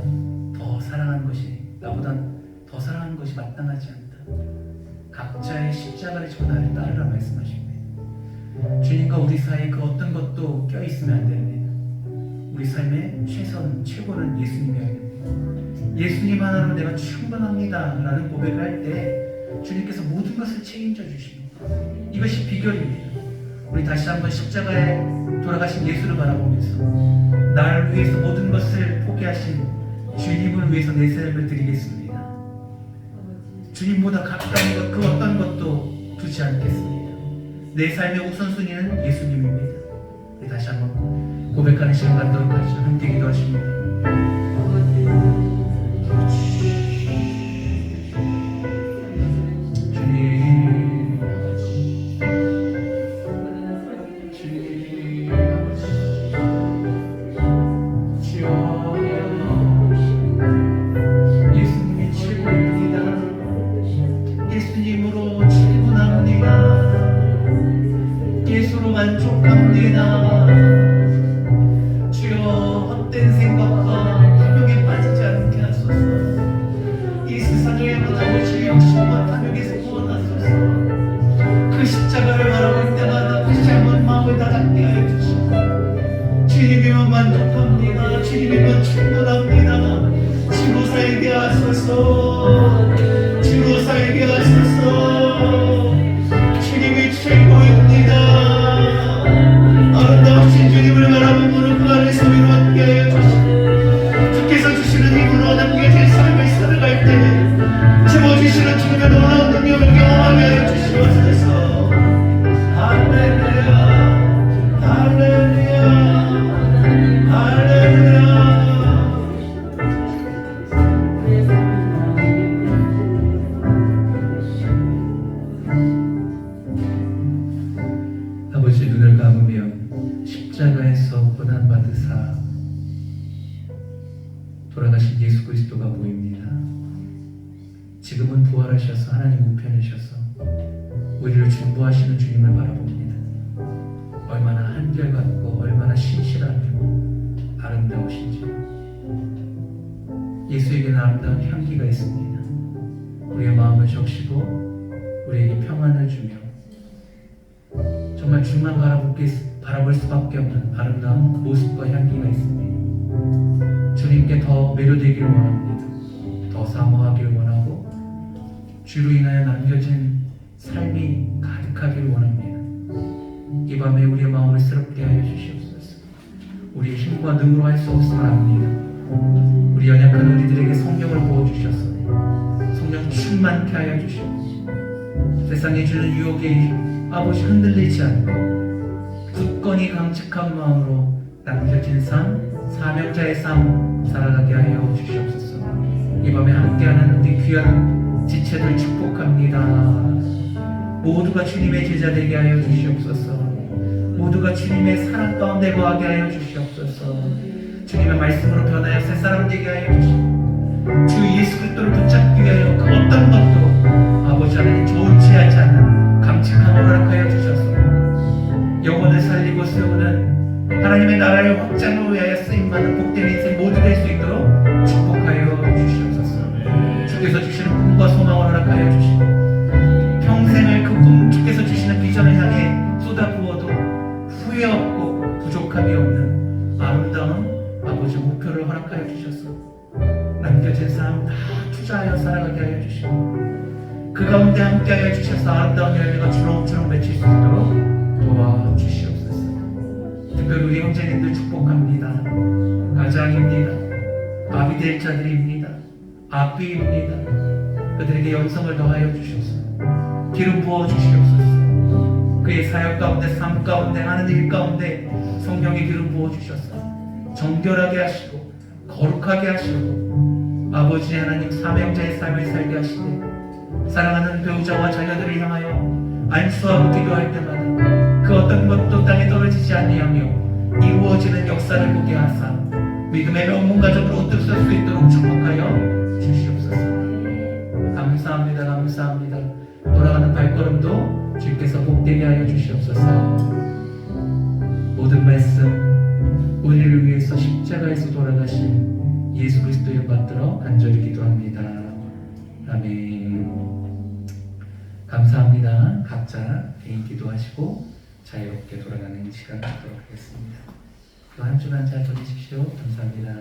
[SPEAKER 1] 더 사랑하는 것이, 나보다 더 사랑하는 것이 마땅하지 않다. 각자의 십자가를 지고 나를 따르라 말씀하십니다. 주님과 우리 사이에 그 어떤 것도 껴있으면 안 됩니다. 우리 삶의 최선, 최고는 예수님이어야 됩니다. 예수님 하나로 내가 충분합니다 라는 고백을 할 때 주님께서 모든 것을 책임져 주십니다. 이것이 비결입니다. 우리 다시 한번 십자가에 돌아가신 예수를 바라보면서
[SPEAKER 2] 나를 위해서 모든 것을 포기하신 주님을 위해서 내 삶을 드리겠습니다. 주님보다 가까운 것 그 어떤 것도 두지 않겠습니다. 내 삶의 우선순위는 예수님입니다. 우리 다시 한번 고백하는 시간 갖도록 하시죠. 함께 기도하십니다.
[SPEAKER 3] 예수님으로 충분합니다. 예수로 만족합니다. 주여 헛된 생각과 탐욕에 빠지지 않게 하소서. 이 세상의 아버지 욕심과 탐욕에서 구원하소서. 그 십자가를 바라볼 때마다 다시 한번 마음을 다잡게 하여 주시고 주님이면 만족합니다. 주님이면 충분합니다. 주로 살게 하소서. 주로 살게 하소서. 주님이 최고입니다. 아름다우신 주님을 바라보므로 그 안에서 위로하게 하여 주시고 주께서 주시는 힘으로 남겨진 삶을 살아갈 때 채워주시는 주님의 놀라운 능력을 경험하게 하여 주시옵소서. 할렐루야 할렐루야 할렐루야.
[SPEAKER 2] 아버지, 눈을 감으면 십자가에서 고난받으사 돌아가신 예수 그리스도가 보입니다. 지금은 부활하셔서 하나님 우편이셔서 우리를 중보하시는 주님을 바라봅니다. 얼마나 한결같고 얼마나 신실하고 아름다우신지. 예수에게는 아름다운 향기가 있습니다. 우리의 마음을 적시고 우리에게 평안을 주며 정말 주만 바라볼 수밖에 없는 아름다운 모습과 향기가 있습니다. 주님께 더 매료되기를 원합니다. 더 사모하기를 원하고 주로 인하여 남겨진 삶이 가득하기를 원합니다. 이 밤에 우리의 마음을 새롭게 하여 주시옵소서. 우리의 힘과 능으로 할 수 없음을 압니다. 우리 연약한 우리들에게 성령을 부어주셔서 성령 충만케 하여 주시옵소서. 세상에 주는 유혹에 아버지 흔들리지 않고 굳건히 강직한 마음으로 남겨진 삶, 사명자의 삶 살아가게 하여 주시옵소서. 이 밤에 함께하는 우리 귀한 지체들 축복합니다. 모두가 주님의 제자 되게 하여 주시옵소서. 모두가 주님의 사랑 가운데 거하게 하여 주시옵소서. 주님의 말씀으로 변하여 새 사람 되게 하여 주시옵소서. 주 예수 그리스도를 붙잡기 위하여 그 어떤 것도 아버지 하나님 좋지 않지 않는 강직함을 허락하여 주셔서 영혼을 살리고 세우는 하나님의 나라의 확장을 위하여 쓰임받는 복된 인생 모두 될 수 있도록 축복하여 주시옵소서. 주께서 주시는 꿈과 소망을 허락하여 주시고 평생을 그 꿈 주께서 주시는 비전을 향해 쏟아부어도 후회 없고 부족함이 없는 아름다운 아버지 목표를 허락하여 주셔서 남겨진 삶 다 투자하여 살아가게 하여 주시고 그 가운데 함께하여 주셔서 아름다운 열매가 주렁주렁 맺힐 수 있도록 도와주시옵소서. 특별히 우리 형제님들 축복합니다. 가장입니다. 아비 될 자들입니다. 아비입니다. 그들에게 영성을 더하여 주셔서 기름 부어 주시옵소서. 그의 사역 가운데 삶 가운데 하는 일 가운데 성령의 기름 부어 주셔서 정결하게 하시고 거룩하게 하시고 아버지 하나님 사명자의 삶을 살게 하시되 사랑하는 배우자와 자녀들을 향하여 안수하고 기도할 때마다 그 어떤 것도 땅에 떨어지지 아니하며 이루어지는 역사를 보게 하사 믿음의 명문 가족으로 뜰설 수 있도록 축복하여 주시옵소서. 감사합니다. 감사합니다. 돌아가는 발걸음도 주께서 복되게 하여 주시옵소서. 모든 말씀 우리를 위해서 십자가에서 돌아가신 예수 그리스도의 받들어 간절히 기도합니다. 아멘. 감사합니다. 각자 개인 기도하시고 자유롭게 돌아가는 시간 갖도록 하겠습니다. 또 한 주간 잘 보내십시오. 감사합니다.